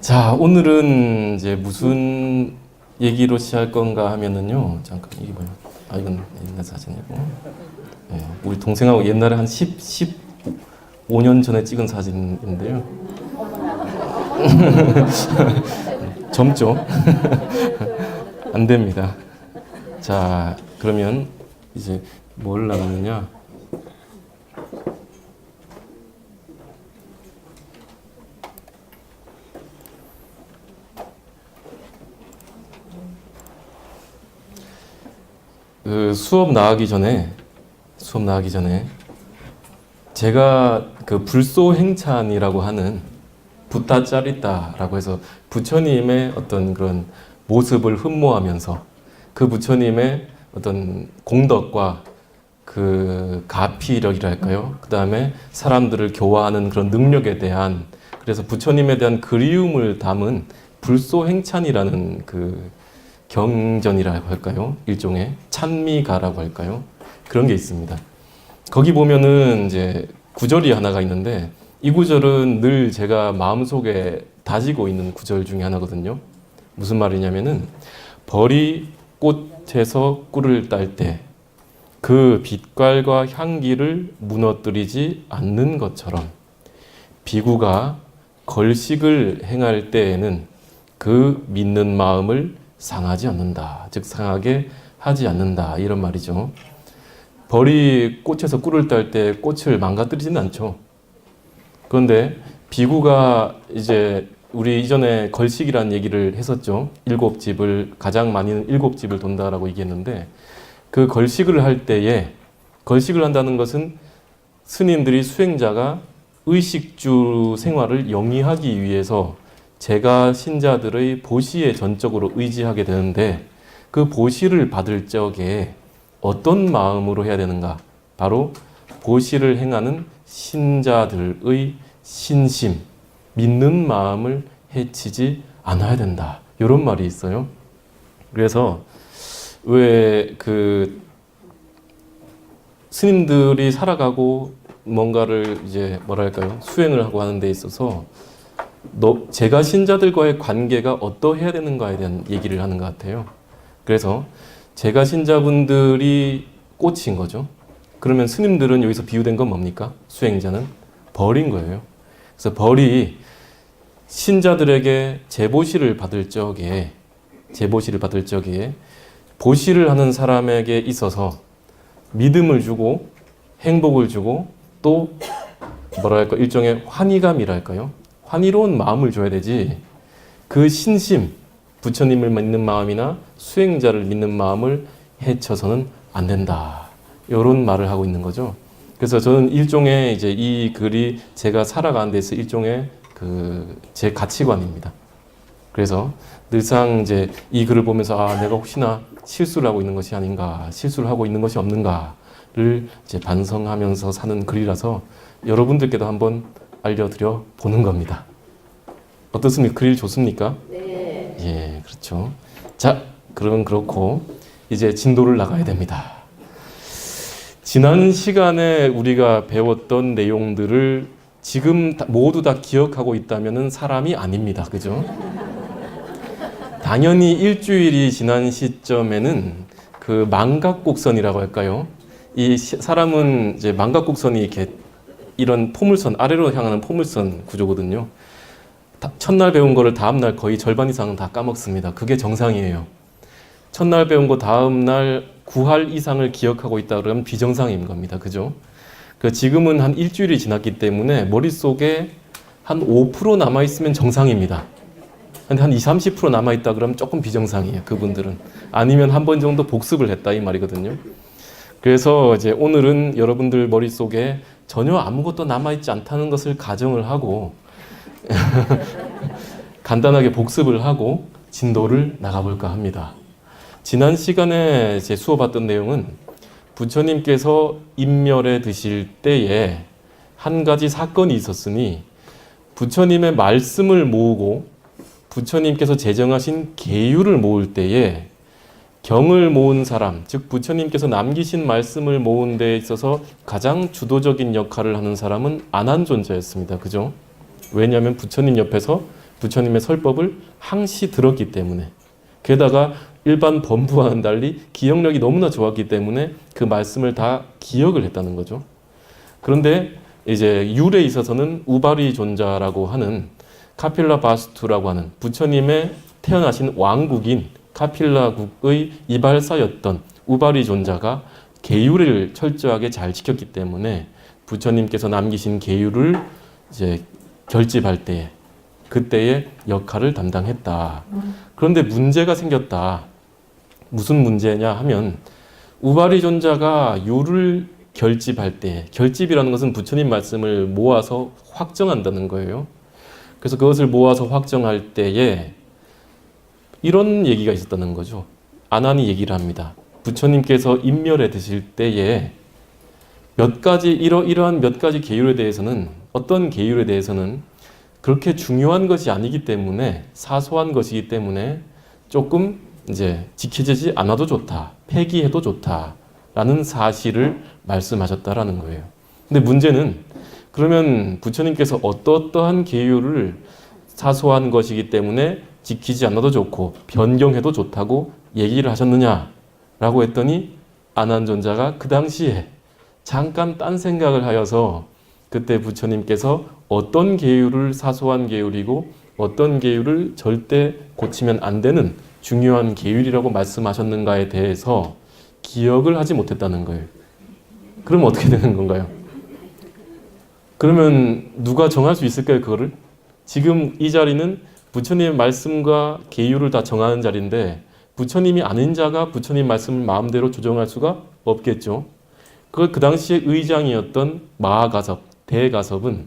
자, 오늘은 이제 무슨 얘기로 시작할 건가 하면은요. 잠깐, 이게 뭐야? 아, 이건 옛날 사진이고. 네, 우리 동생하고 옛날에 한 15년 전에 찍은 사진인데요. 젊죠? 안 됩니다. 자, 그러면 이제 뭘 나가느냐? 그 수업 나가기 전에 제가 그 불소행찬이라고 하는 붓다 짜릿다라고 해서 부처님의 어떤 그런 모습을 흠모하면서 그 부처님의 어떤 공덕과 그 가피력이랄까요? 그 다음에 사람들을 교화하는 그런 능력에 대한, 그래서 부처님에 대한 그리움을 담은 불소행찬이라는 그 경전이라고 할까요? 일종의 찬미가라고 할까요? 그런 게 있습니다. 거기 보면은 이제 구절이 하나가 있는데, 이 구절은 늘 제가 마음속에 다지고 있는 구절 중에 하나거든요. 무슨 말이냐면은, 벌이 꽃에서 꿀을 딸 때 그 빛깔과 향기를 무너뜨리지 않는 것처럼, 비구가 걸식을 행할 때에는 그 믿는 마음을 상하지 않는다. 즉 상하게 하지 않는다. 이런 말이죠. 벌이 꽃에서 꿀을 딸 때 꽃을 망가뜨리지는 않죠. 그런데 비구가 이제 우리 이전에 걸식이라는 얘기를 했었죠. 7집을, 가장 많이는 7집을 돈다라고 얘기했는데, 그 걸식을 할 때에, 걸식을 한다는 것은 스님들이, 수행자가 의식주 생활을 영위하기 위해서 제가 신자들의 보시에 전적으로 의지하게 되는데, 그 보시를 받을 적에 어떤 마음으로 해야 되는가? 바로 보시를 행하는 신자들의 신심, 믿는 마음을 해치지 않아야 된다. 이런 말이 있어요. 그래서 왜 그 스님들이 살아가고 뭔가를 이제 뭐랄까요? 수행을 하고 하는 데 있어서 제가 신자들과의 관계가 어떠해야 되는가에 대한 얘기를 하는 것 같아요. 그래서 제가 신자분들이 꽃인 거죠. 그러면 스님들은 여기서 비유된 건 뭡니까? 수행자는 벌인 거예요. 그래서 벌이 신자들에게 제보시를 받을 적에 보시를 하는 사람에게 있어서 믿음을 주고 행복을 주고 또 뭐랄까 일종의 환희감이랄까요? 환희로운 마음을 줘야 되지, 그 신심, 부처님을 믿는 마음이나 수행자를 믿는 마음을 해쳐서는 안 된다. 이런 말을 하고 있는 거죠. 그래서 저는 일종의 이제 이 글이 제가 살아가는 데서 일종의 그 제 가치관입니다. 그래서 늘상 이제 이 글을 보면서 내가 혹시나 실수를 하고 있는 것이 아닌가, 실수를 하고 있는 것이 없는가를 이제 반성하면서 사는 글이라서 여러분들께도 한번 알려드려 보는 겁니다. 어떻습니까? 글 좋습니까? 네. 예, 그렇죠. 자, 그러면 그렇고 이제 진도를 나가야 됩니다. 지난 시간에 우리가 배웠던 내용들을 지금 모두 다 기억하고 있다면은 사람이 아닙니다. 그죠? 당연히 일주일이 지난 시점에는 그 망각곡선이라고 할까요? 이 사람은 이제 망각곡선이 이렇게 이런 포물선, 아래로 향하는 포물선 구조거든요. 첫날 배운 거를 다음날 거의 절반 이상은 다 까먹습니다. 그게 정상이에요. 첫날 배운 거 다음날 9할 이상을 기억하고 있다 그러면 비정상인 겁니다. 그죠? 지금은 한 일주일이 지났기 때문에 머릿속에 한 5% 남아있으면 정상입니다. 근데 한 20, 30% 남아있다 그러면 조금 비정상이에요. 그분들은. 아니면 한 번 정도 복습을 했다 이 말이거든요. 그래서 이제 오늘은 여러분들 머릿속에 전혀 아무것도 남아있지 않다는 것을 가정을 하고 간단하게 복습을 하고 진도를 나가볼까 합니다. 지난 시간에 제 수업했던 내용은 부처님께서 인멸에 드실 때에 한 가지 사건이 있었으니, 부처님의 말씀을 모으고 부처님께서 제정하신 계율을 모을 때에 경을 모은 사람, 즉 부처님께서 남기신 말씀을 모은 데 있어서 가장 주도적인 역할을 하는 사람은 안한존자였습니다. 그죠? 왜냐하면 부처님 옆에서 부처님의 설법을 항시 들었기 때문에, 게다가 일반 범부와는 달리 기억력이 너무나 좋았기 때문에 그 말씀을 다 기억을 했다는 거죠. 그런데 이제 율에 있어서는 우바리 존자라고 하는 카필라 바스투라고 하는 부처님의 태어나신 왕국인 카필라국의 이발사였던 우바리 존자가 계율을 철저하게 잘 지켰기 때문에 부처님께서 남기신 계율을 이제 결집할 때에 그때의 역할을 담당했다. 그런데 문제가 생겼다. 무슨 문제냐 하면 우바리 존자가 율을 결집할 때, 결집이라는 것은 부처님 말씀을 모아서 확정한다는 거예요. 그래서 그것을 모아서 확정할 때에 이런 얘기가 있었다는 거죠. 아난이 얘기를 합니다. 부처님께서 인멸해 드실 때에 몇 가지 이러한 몇 가지 계율에 대해서는, 어떤 계율에 대해서는 그렇게 중요한 것이 아니기 때문에, 사소한 것이기 때문에 조금 이제 지켜지지 않아도 좋다, 폐기해도 좋다라는 사실을 말씀하셨다라는 거예요. 근데 문제는 그러면 부처님께서 어떠한 계율을 사소한 것이기 때문에 지키지 않아도 좋고 변경해도 좋다고 얘기를 하셨느냐라고 했더니 아난존자가 그 당시에 잠깐 딴 생각을 하여서 그때 부처님께서 어떤 계율을 사소한 계율이고 어떤 계율을 절대 고치면 안 되는 중요한 계율이라고 말씀하셨는가에 대해서 기억을 하지 못했다는 거예요. 그럼 어떻게 되는 건가요? 그러면 누가 정할 수 있을까요, 그거를? 지금 이 자리는 부처님의 말씀과 계율을 다 정하는 자리인데 부처님이 아닌 자가 부처님 말씀을 마음대로 조정할 수가 없겠죠. 그 당시에 의장이었던 마하가섭, 대가섭은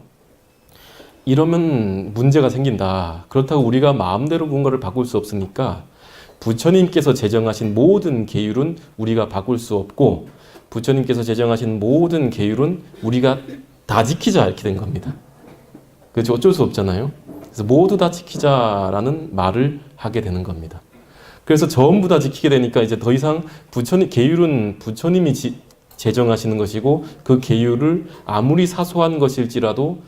이러면 문제가 생긴다. 그렇다고 우리가 마음대로 뭔가를 바꿀 수 없으니까 부처님께서 제정하신 모든 계율은 우리가 바꿀 수 없고 부처님께서 제정하신 모든 계율은 우리가 다 지키자, 이렇게 된 겁니다. 그렇죠? 어쩔 수 없잖아요. 그래서 모두 다 지키자라는 말을 하게 되는 겁니다. 그래서 전부 다 지키게 되니까 이제 더 이상 계율은 부처님이 제정하시는 것이고 그 계율을 아무리 사소한 것일지라도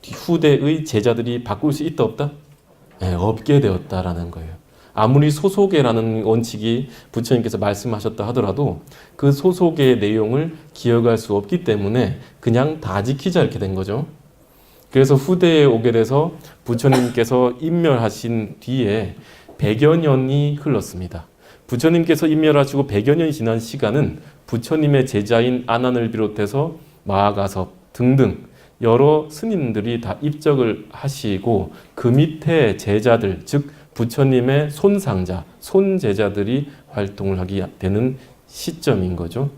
후대의 제자들이 바꿀 수 있다 없다? 네, 없게 되었다라는 거예요. 아무리 소소계라는 원칙이 부처님께서 말씀하셨다 하더라도 그 소소계의 내용을 기억할 수 없기 때문에 그냥 다 지키자, 이렇게 된 거죠. 그래서 후대에 오게 돼서 부처님께서 인멸하신 뒤에 100여 년이 흘렀습니다. 부처님께서 인멸하시고 100여 년이 지난 시간은 부처님의 제자인 아난을 비롯해서 마하가섭 등등 여러 스님들이 다 입적을 하시고 그 밑에 제자들, 즉 부처님의 손상자, 손제자들이 활동을 하게 되는 시점인 거죠.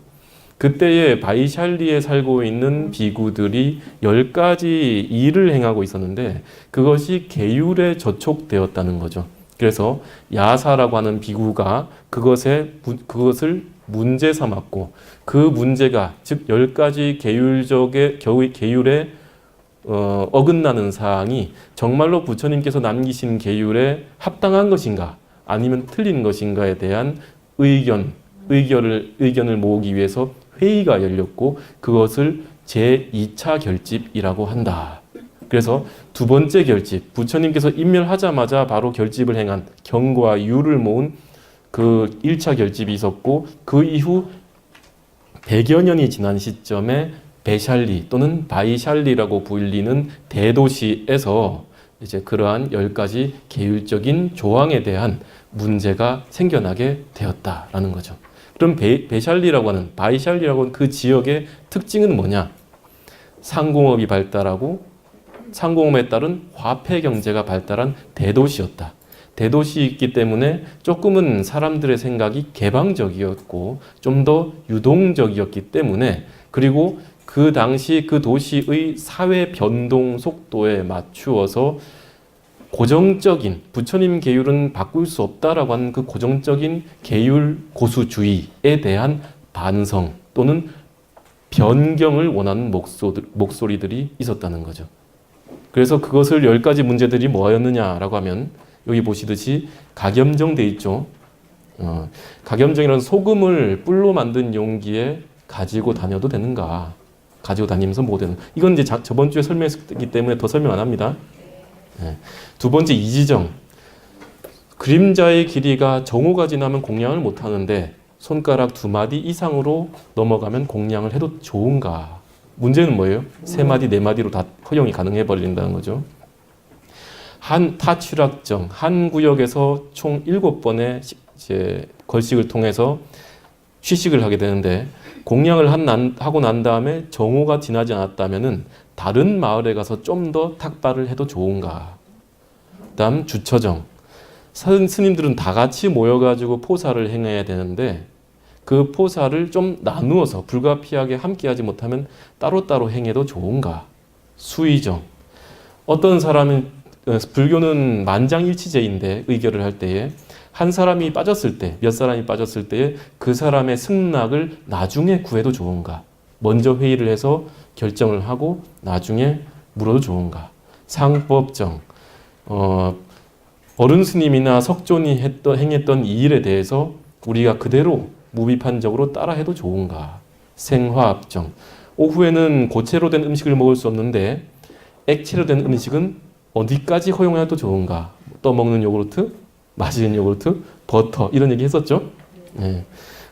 그때에 바이샬리에 살고 있는 비구들이 10가지 일을 행하고 있었는데 그것이 계율에 저촉되었다는 거죠. 그래서 야사라고 하는 비구가 그것을 문제 삼았고 그 문제가 즉 10가지 계율에 어긋나는 사항이 정말로 부처님께서 남기신 계율에 합당한 것인가 아니면 틀린 것인가에 대한 의견을 모으기 위해서 회의가 열렸고 그것을 제2차 결집이라고 한다. 그래서 두 번째 결집, 부처님께서 인멸하자마자 바로 결집을 행한 경과 유를 모은 그 1차 결집이 있었고 그 이후 100여 년이 지난 시점에 베샬리 또는 바이샬리라고 불리는 대도시에서 이제 그러한 10가지 계율적인 조항에 대한 문제가 생겨나게 되었다라는 거죠. 그럼 베샬리라고 하는, 바이샬리라고 하는 그 지역의 특징은 뭐냐? 상공업이 발달하고 상공업에 따른 화폐 경제가 발달한 대도시였다. 대도시이기 때문에 조금은 사람들의 생각이 개방적이었고 좀 더 유동적이었기 때문에 그리고 그 당시 그 도시의 사회 변동 속도에 맞추어서 고정적인 부처님 계율은 바꿀 수 없다라고 하는 그 고정적인 계율 고수주의에 대한 반성 또는 변경을 원하는 목소리들이 있었다는 거죠. 그래서 그것을 10가지 문제들이 뭐였느냐라고 하면 여기 보시듯이 가겸정 돼 있죠. 가겸정이라는 소금을 뿔로 만든 용기에 가지고 다녀도 되는가? 가지고 다니면서 뭐 되는? 이건 이제 저번 주에 설명했기 때문에 더 설명 안 합니다. 예. 두 번째 이지정. 그림자의 길이가 정오가 지나면 공양을 못 하는데 손가락 2마디 이상으로 넘어가면 공양을 해도 좋은가? 문제는 뭐예요? 3마디, 4마디로 다 허용이 가능해 버린다는 거죠. 타취락정. 한 구역에서 총 7번의 이제 걸식을 통해서 취식을 하게 되는데 공양을 하고 난 다음에 정오가 지나지 않았다면은 다른 마을에 가서 좀 더 탁발을 해도 좋은가? 그다음 주처정. 스님들은 다 같이 모여가지고 포사를 행해야 되는데 그 포사를 좀 나누어서 불가피하게 함께하지 못하면 따로따로 행해도 좋은가? 수의정. 어떤 사람은 불교는 만장일치제인데 의결을 할 때에 한 사람이 빠졌을 때, 몇 사람이 빠졌을 때에 그 사람의 승낙을 나중에 구해도 좋은가? 먼저 회의를 해서 결정을 하고 나중에 물어도 좋은가? 상법정. 어른 스님이나 석존이 행했던 이 일에 대해서 우리가 그대로 무비판적으로 따라해도 좋은가? 생화합정. 오후에는 고체로 된 음식을 먹을 수 없는데 액체로 된 음식은 어디까지 허용해도 좋은가? 떠먹는 요구르트, 마시는 요구르트, 버터 이런 얘기 했었죠. 네.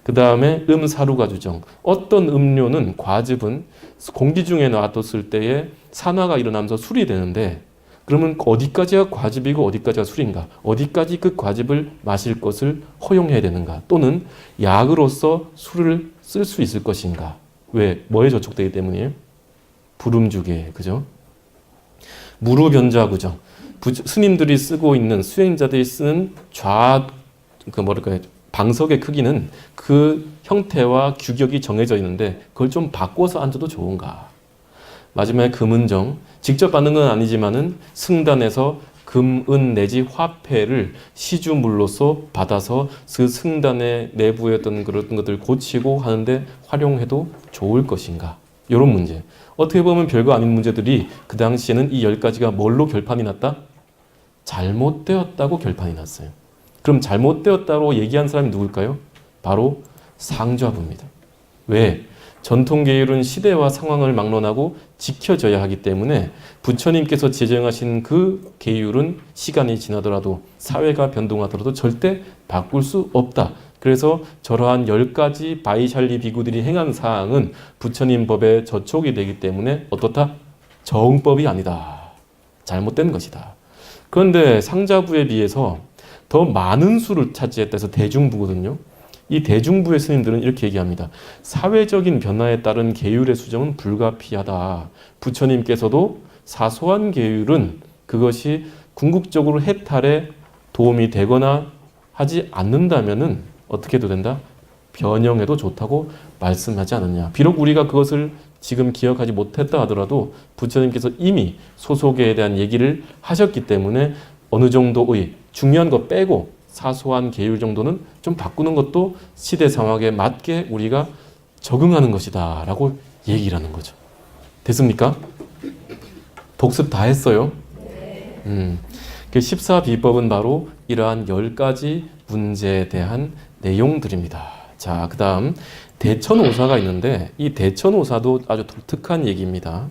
그 다음에 사루가 주정. 어떤 음료는 과즙은 공기 중에 놔뒀을 때에 산화가 일어나면서 술이 되는데 그러면 어디까지가 과즙이고 어디까지가 술인가? 어디까지 그 과즙을 마실 것을 허용해야 되는가? 또는 약으로서 술을 쓸 수 있을 것인가? 왜? 뭐에 저촉되기 때문이에요? 부름주게, 그죠? 무루변좌구정. 스님들이 쓰고 있는 수행자들이 쓰는 방석의 크기는 그 형태와 규격이 정해져 있는데 그걸 좀 바꿔서 앉아도 좋은가? 마지막에 금은정. 직접 받는 건 아니지만은 승단에서 금, 은 내지 화폐를 시주물로서 받아서 그 승단의 내부에 어떤 그런 것들을 고치고 하는데 활용해도 좋을 것인가? 이런 문제. 어떻게 보면 별거 아닌 문제들이 그 당시에는 이 10가지가 뭘로 결판이 났다? 잘못되었다고 결판이 났어요. 그럼 잘못되었다고 얘기한 사람이 누굴까요? 바로 상좌부입니다. 왜? 전통계율은 시대와 상황을 막론하고 지켜져야 하기 때문에 부처님께서 제정하신 그 계율은 시간이 지나더라도 사회가 변동하더라도 절대 바꿀 수 없다. 그래서 저러한 10가지 바이샬리 비구들이 행한 사항은 부처님 법에 저촉이 되기 때문에 어떻다? 정법이 아니다. 잘못된 것이다. 그런데 상자부에 비해서 더 많은 수를 차지했다 해서 대중부거든요. 이 대중부의 스님들은 이렇게 얘기합니다. 사회적인 변화에 따른 계율의 수정은 불가피하다. 부처님께서도 사소한 계율은 그것이 궁극적으로 해탈에 도움이 되거나 하지 않는다면은 어떻게 해도 된다? 변형해도 좋다고 말씀하지 않았냐. 비록 우리가 그것을 지금 기억하지 못했다 하더라도 부처님께서 이미 소속에 대한 얘기를 하셨기 때문에 어느 정도의 중요한 거 빼고 사소한 계율 정도는 좀 바꾸는 것도 시대 상황에 맞게 우리가 적응하는 것이다 라고 얘기를 하는 거죠. 됐습니까? 복습 다 했어요? 그 14비법은 바로 이러한 10가지 문제에 대한 내용들입니다. 자, 그 다음 대천오사가 있는데 이 대천오사도 아주 독특한 얘기입니다.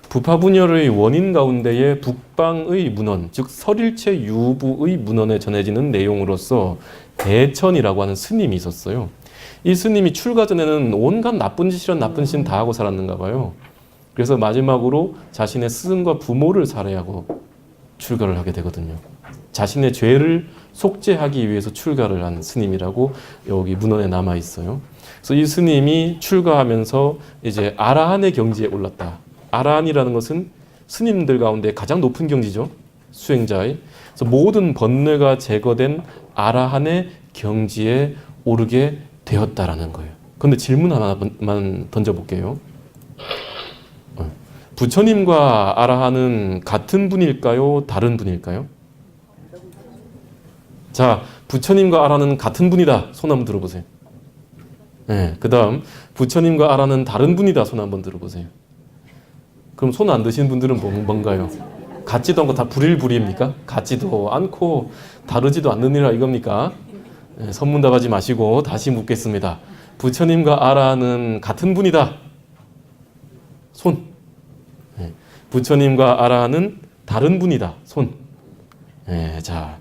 부파분열의 원인 가운데에 북방의 문헌, 즉 설일체 유부의 문헌에 전해지는 내용으로서 대천이라고 하는 스님이 있었어요. 이 스님이 출가 전에는 온갖 나쁜 짓이란 나쁜 짓은 다 하고 살았는가 봐요. 그래서 마지막으로 자신의 스승과 부모를 살해하고 출가를 하게 되거든요. 자신의 죄를 속죄하기 위해서 출가를 한 스님이라고 여기 문헌에 남아 있어요. 그래서 이 스님이 출가하면서 이제 아라한의 경지에 올랐다. 아라한이라는 것은 스님들 가운데 가장 높은 경지죠. 수행자의. 그래서 모든 번뇌가 제거된 아라한의 경지에 오르게 되었다라는 거예요. 그런데 질문 하나만 던져볼게요. 부처님과 아라한은 같은 분일까요? 다른 분일까요? 자, 부처님과 아라한은 같은 분이다. 손 한번 들어보세요. 네, 그 다음 부처님과 아라한은 다른 분이다. 손 한번 들어보세요. 그럼 손 안 드시는 분들은 뭔가요? 같지도 않고 다 불일불이입니까? 같지도 않고 다르지도 않느니라 이겁니까? 네, 선문답하지 마시고 다시 묻겠습니다. 부처님과 아라한은 같은 분이다. 손. 네, 부처님과 아라한은 다른 분이다. 손. 예, 자,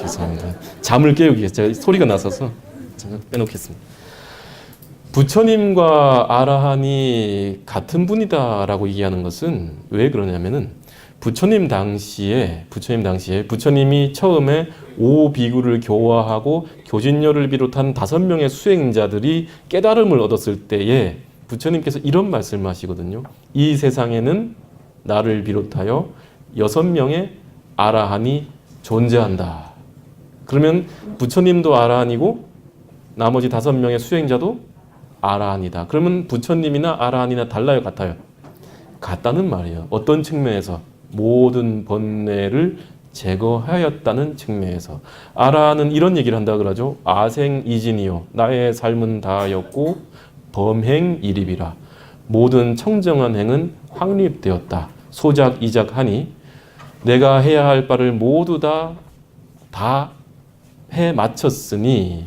죄송합니다. 잠을 깨우기 위해서 제가 소리가 나서서 잠깐 빼놓겠습니다. 부처님과 아라한이 같은 분이다라고 얘기하는 것은 왜 그러냐면은 부처님 당시에 부처님이 처음에 5비구를 교화하고 교진녀를 비롯한 5명의 수행자들이 깨달음을 얻었을 때에 부처님께서 이런 말씀을 하시거든요. 이 세상에는 나를 비롯하여 6명의 아라한이 존재한다. 그러면 부처님도 아라한이고 나머지 5명의 수행자도 아라한이다. 그러면 부처님이나 아라한이나 달라요, 같아요? 같다는 말이에요. 어떤 측면에서? 모든 번뇌를 제거하였다는 측면에서. 아라한은 이런 얘기를 한다 그러죠. 아생이진이요 나의 삶은 다하였고 범행이립이라. 모든 청정한 행은 확립되었다. 소작이작하니 내가 해야 할 바를 모두 다 해 마쳤으니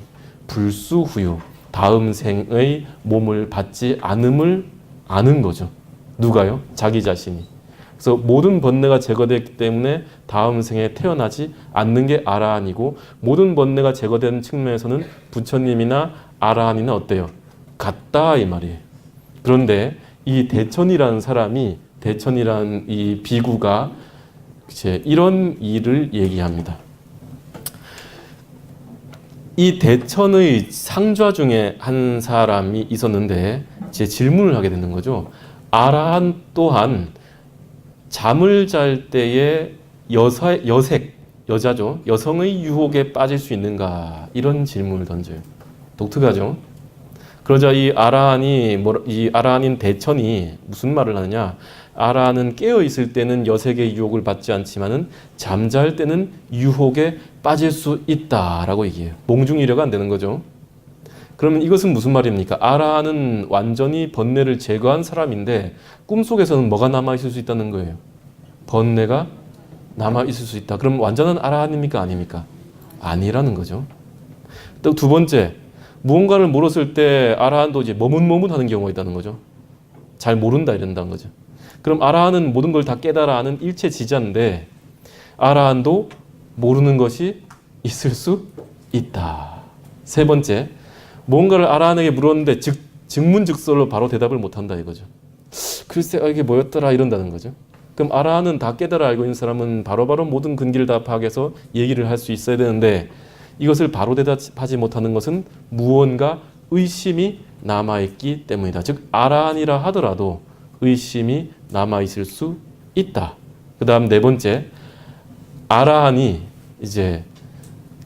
불수후유 다음 생의 몸을 받지 않음을 아는 거죠. 누가요? 자기 자신이. 그래서 모든 번뇌가 제거됐기 때문에 다음 생에 태어나지 않는 게 아라한이고, 모든 번뇌가 제거된 측면에서는 부처님이나 아라한이나 어때요? 같다 이 말이에요. 그런데 이 대천이라는 사람이, 대천이라는 이 비구가 이제 이런 일을 얘기합니다. 이 대천의 상좌 중에 한 사람이 있었는데 제 질문을 하게 되는 거죠. 아라한 또한 잠을 잘 때에 여자죠. 여성의 유혹에 빠질 수 있는가? 이런 질문을 던져요. 독특하죠? 그러자 이 아라한인 대천이 무슨 말을 하느냐? 아라한은 깨어 있을 때는 여색의 유혹을 받지 않지만은 잠잘 때는 유혹에 빠질 수 있다라고 얘기해요. 몽중이려가 안 되는 거죠. 그러면 이것은 무슨 말입니까? 아라한은 완전히 번뇌를 제거한 사람인데 꿈속에서는 뭐가 남아 있을 수 있다는 거예요. 번뇌가 남아 있을 수 있다. 그럼 완전한 아라한입니까? 아닙니까? 아니라는 거죠. 또 두 번째, 무언가를 모르실 때 아라한도 이제 머뭇머뭇하는 경우가 있다는 거죠. 잘 모른다 이런다는 거죠. 그럼 아라한은 모든 걸 다 깨달아 아는 일체지자인데 아라한도 모르는 것이 있을 수 있다. 세 번째, 뭔가를 아라한에게 물었는데 즉문즉설로 바로 대답을 못한다 이거죠. 글쎄 이게 뭐였더라 이런다는 거죠. 그럼 아라한은 다 깨달아 알고 있는 사람은 바로바로 모든 근기를 다 파악해서 얘기를 할 수 있어야 되는데 이것을 바로 대답하지 못하는 것은 무언가 의심이 남아있기 때문이다. 즉 아라한이라 하더라도 의심이 남아있을 수 있다. 그 다음 네 번째, 아라한이 이제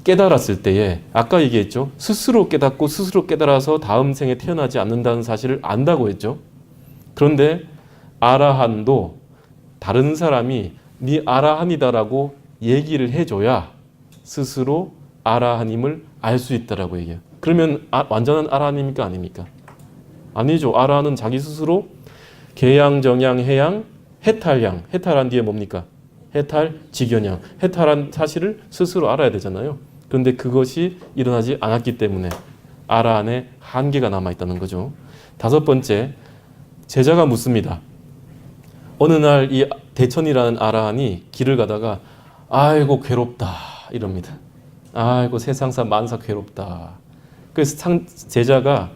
깨달았을 때에 아까 얘기했죠. 스스로 깨닫고 스스로 깨달아서 다음 생에 태어나지 않는다는 사실을 안다고 했죠. 그런데 아라한도 다른 사람이 네 아라한이다라고 얘기를 해줘야 스스로 아라한임을 알 수 있다라고 얘기해요. 그러면 완전한 아라한입니까? 아닙니까? 아니죠. 아라한은 자기 스스로 계양, 정양, 해양, 해탈양. 해탈한 뒤에 뭡니까? 해탈, 직연양. 해탈한 사실을 스스로 알아야 되잖아요. 그런데 그것이 일어나지 않았기 때문에 아라한의 한계가 남아있다는 거죠. 다섯 번째, 제자가 묻습니다. 어느 날 이 대천이라는 아라한이 길을 가다가 아이고 괴롭다 이럽니다. 아이고 세상사 만사 괴롭다. 그래서 제자가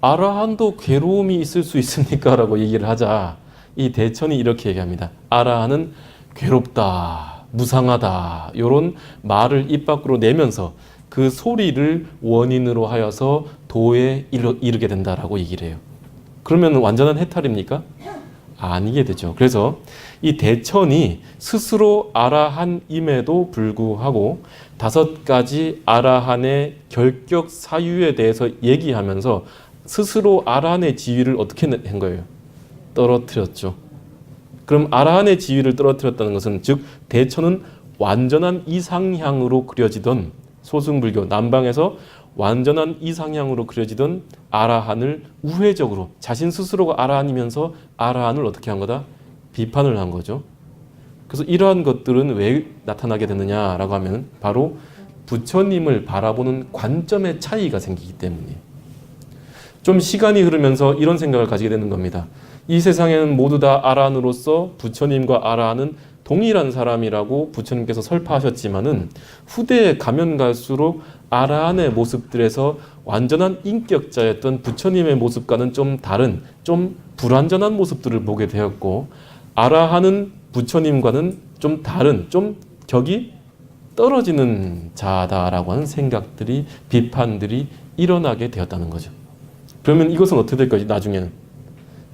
아라한도 괴로움이 있을 수 있습니까? 라고 얘기를 하자 이 대천이 이렇게 얘기합니다. 아라한은 괴롭다, 무상하다 이런 말을 입 밖으로 내면서 그 소리를 원인으로 하여서 도에 이르게 된다라고 얘기를 해요. 그러면 완전한 해탈입니까? 아니게 되죠. 그래서 이 대천이 스스로 아라한임에도 불구하고 5가지 아라한의 결격 사유에 대해서 얘기하면서 스스로 아라한의 지위를 어떻게 한 거예요? 떨어뜨렸죠. 그럼 아라한의 지위를 떨어뜨렸다는 것은 즉 대천은 완전한 이상향으로 그려지던 소승불교 남방에서 완전한 이상향으로 그려지던 아라한을 우회적으로 자신 스스로가 아라한이면서 아라한을 어떻게 한 거다? 비판을 한 거죠. 그래서 이러한 것들은 왜 나타나게 되느냐라고 하면 바로 부처님을 바라보는 관점의 차이가 생기기 때문이에요. 좀 시간이 흐르면서 이런 생각을 가지게 되는 겁니다. 이 세상에는 모두 다 아란으로서 부처님과 아라한은 동일한 사람이라고 부처님께서 설파하셨지만은 후대에 가면 갈수록 아라한의 모습들에서 완전한 인격자였던 부처님의 모습과는 좀 다른, 좀 불완전한 모습들을 보게 되었고, 아라한은 부처님과는 좀 다른, 좀 격이 떨어지는 자다라고 하는 생각들이, 비판들이 일어나게 되었다는 거죠. 그러면 이것은 어떻게 될까요? 나중에는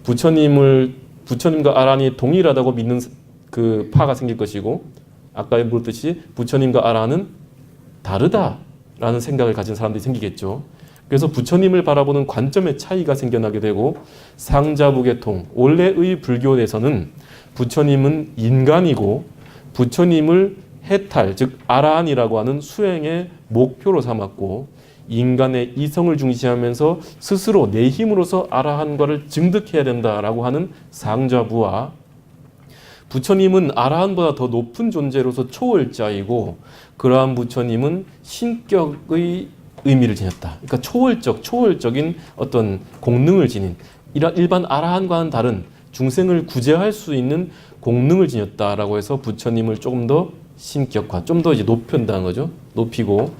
부처님과 아라한이 동일하다고 믿는 그 파가 생길 것이고, 아까 물었듯이 부처님과 아라한은 다르다라는 생각을 가진 사람들이 생기겠죠. 그래서 부처님을 바라보는 관점의 차이가 생겨나게 되고, 상자부계통 원래의 불교에서는 부처님은 인간이고 부처님을 해탈, 즉 아라한이라고 하는 수행의 목표로 삼았고, 인간의 이성을 중시하면서 스스로 내 힘으로서 아라한과를 증득해야 된다라고 하는 상자부와, 부처님은 아라한보다 더 높은 존재로서 초월자이고 그러한 부처님은 신격의 의미를 지녔다. 그러니까 초월적인 어떤 공능을 지닌, 일반 아라한과는 다른 중생을 구제할 수 있는 공능을 지녔다라고 해서 부처님을 조금 더 신격화, 좀 더 이제 높인다는 거죠. 높이고,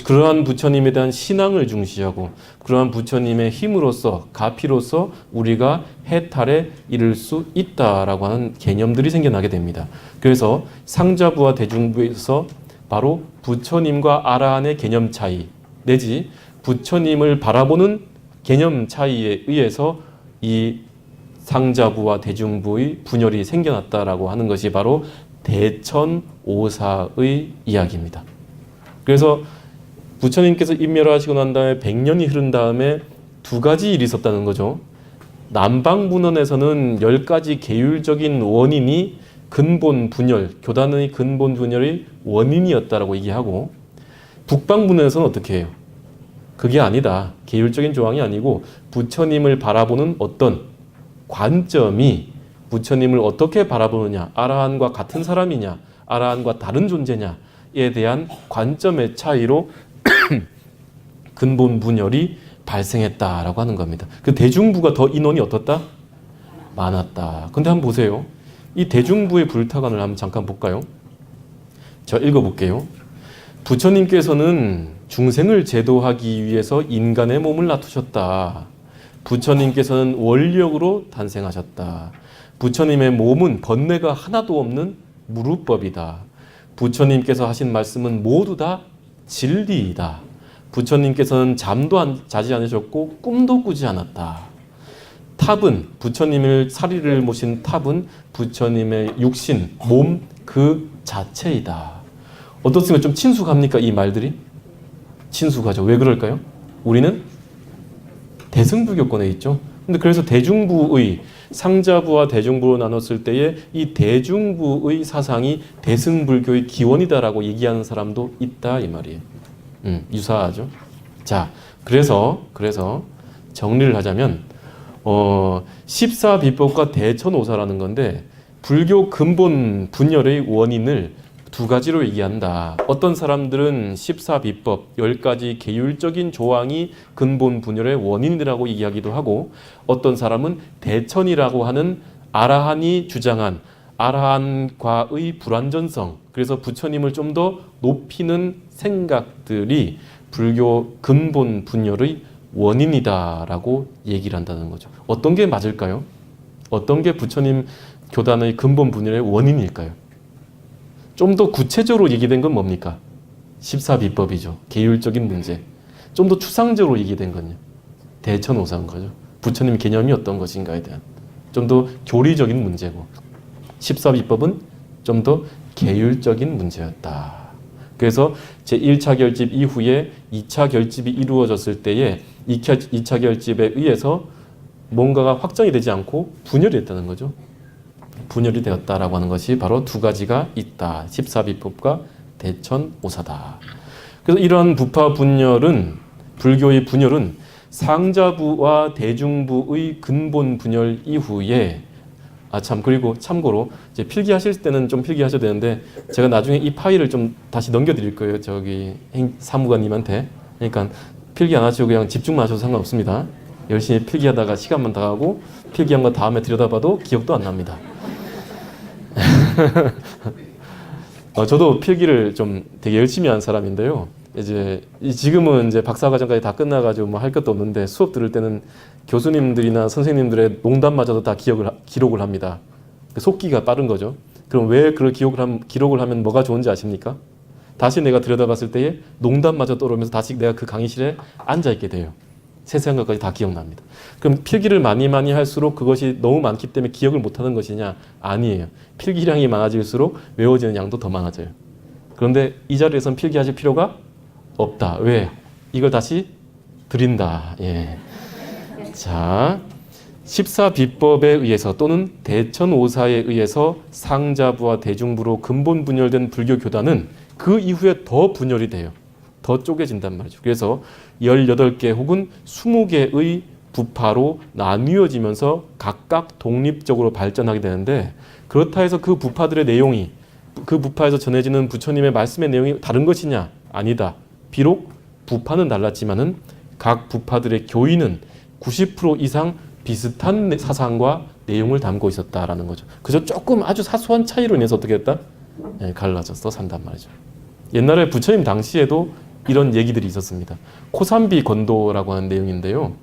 그러한 부처님에 대한 신앙을 중시하고 그러한 부처님의 힘으로써, 가피로서 우리가 해탈에 이를 수 있다라고 하는 개념들이 생겨나게 됩니다. 그래서 상자부와 대중부에서 바로 부처님과 아라한의 개념 차이 내지 부처님을 바라보는 개념 차이에 의해서 이 상자부와 대중부의 분열이 생겨났다라고 하는 것이 바로 대천오사의 이야기입니다. 그래서 부처님께서 인멸하시고 난 다음에 100년이 흐른 다음에 두 가지 일이 있었다는 거죠. 남방분원에서는 10가지 계율적인 원인이 근본 분열, 교단의 근본 분열의 원인이었다라고 얘기하고, 북방분원에서는 어떻게 해요? 그게 아니다. 계율적인 조항이 아니고 부처님을 바라보는 어떤 관점이, 부처님을 어떻게 바라보느냐, 아라한과 같은 사람이냐, 아라한과 다른 존재냐에 대한 관점의 차이로 근본 분열이 발생했다라고 하는 겁니다. 그 대중부가 더 인원이 어떻다? 많았다. 근데 한번 보세요. 이 대중부의 불타관을 한번 잠깐 볼까요? 자, 읽어볼게요. 부처님께서는 중생을 제도하기 위해서 인간의 몸을 놔두셨다. 부처님께서는 원력으로 탄생하셨다. 부처님의 몸은 번뇌가 하나도 없는 무루법이다. 부처님께서 하신 말씀은 모두 다 진리이다. 부처님께서는 잠도 자지 않으셨고 꿈도 꾸지 않았다. 탑은, 부처님을 사리를 모신 탑은 부처님의 육신, 몸 그 자체이다. 어떻습니까? 좀 친숙합니까? 이 말들이? 친숙하죠. 왜 그럴까요? 우리는 대승불교권에 있죠. 근데 그래서 대중부의, 상자부와 대중부로 나눴을 때에 이 대중부의 사상이 대승불교의 기원이다라고 얘기하는 사람도 있다 이 말이에요. 유사하죠. 자, 그래서 정리를 하자면 14비법과 대천오사라는 건데, 불교 근본 분열의 원인을 두 가지로 얘기한다. 어떤 사람들은 14비법, 10가지 계율적인 조항이 근본 분열의 원인이라고 얘기하기도 하고, 어떤 사람은 대천이라고 하는 아라한이 주장한 아라한과의 불완전성, 그래서 부처님을 좀 더 높이는 생각들이 불교 근본 분열의 원인이다라고 얘기를 한다는 거죠. 어떤 게 맞을까요? 어떤 게 부처님 교단의 근본 분열의 원인일까요? 좀 더 구체적으로 얘기된 건 뭡니까? 14비법이죠. 계율적인 문제. 좀 더 추상적으로 얘기된 건요. 대천오사인 거죠. 부처님 개념이 어떤 것인가에 대한 좀 더 교리적인 문제고, 14비법은 좀 더 계율적인 문제였다. 그래서 제1차 결집 이후에 2차 결집이 이루어졌을 때에 2차 결집에 의해서 뭔가가 확정이 되지 않고 분열이 됐다는 거죠. 분열이 되었다라고 하는 것이 바로 두 가지가 있다. 14비법과 대천오사다. 그래서 이러한 부파 분열은, 불교의 분열은 상자부와 대중부의 근본 분열 이후에, 그리고 참고로 이제 필기하실 때는 좀 필기하셔야 되는데, 제가 나중에 이 파일을 좀 다시 넘겨드릴 거예요. 저기 사무관님한테. 그러니까 필기 안 하시고 그냥 집중만 하셔도 상관없습니다. 열심히 필기하다가 시간만 다 가고 필기한 거 다음에 들여다봐도 기억도 안 납니다. 저도 필기를 좀 되게 열심히 한 사람인데요. 이제 지금은 이제 박사과정까지 다 끝나가지고 뭐 할 것도 없는데 수업 들을 때는 교수님들이나 선생님들의 농담마저도 다 기록을 합니다. 속기가 빠른 거죠. 그럼 왜 그걸 기록을 하면 뭐가 좋은지 아십니까? 다시 내가 들여다봤을 때에 농담마저 떠오르면서 다시 내가 그 강의실에 앉아있게 돼요. 세세한 것까지 다 기억납니다. 그럼 필기를 많이 할수록 그것이 너무 많기 때문에 기억을 못하는 것이냐? 아니에요. 필기량이 많아질수록 외워지는 양도 더 많아져요. 그런데 이 자리에서는 필기하실 필요가 없다. 왜? 이걸 다시 드린다. 예. 자, 14비법에 의해서 또는 대천오사에 의해서 상자부와 대중부로 근본 분열된 불교 교단은 그 이후에 더 분열이 돼요. 더 쪼개진단 말이죠. 그래서 18개 혹은 20개의 부파로 나뉘어지면서 각각 독립적으로 발전하게 되는데, 그렇다 해서 그 부파들의 내용이, 그 부파에서 전해지는 부처님의 말씀의 내용이 다른 것이냐? 아니다. 비록 부파는 달랐지만은 각 부파들의 교의는 90% 이상 비슷한 사상과 내용을 담고 있었다라는 거죠. 그저 조금 아주 사소한 차이로 인해서 어떻게 했다? 갈라져서 산단 말이죠. 옛날에 부처님 당시에도 이런 얘기들이 있었습니다. 코삼비 건도라고 하는 내용인데요.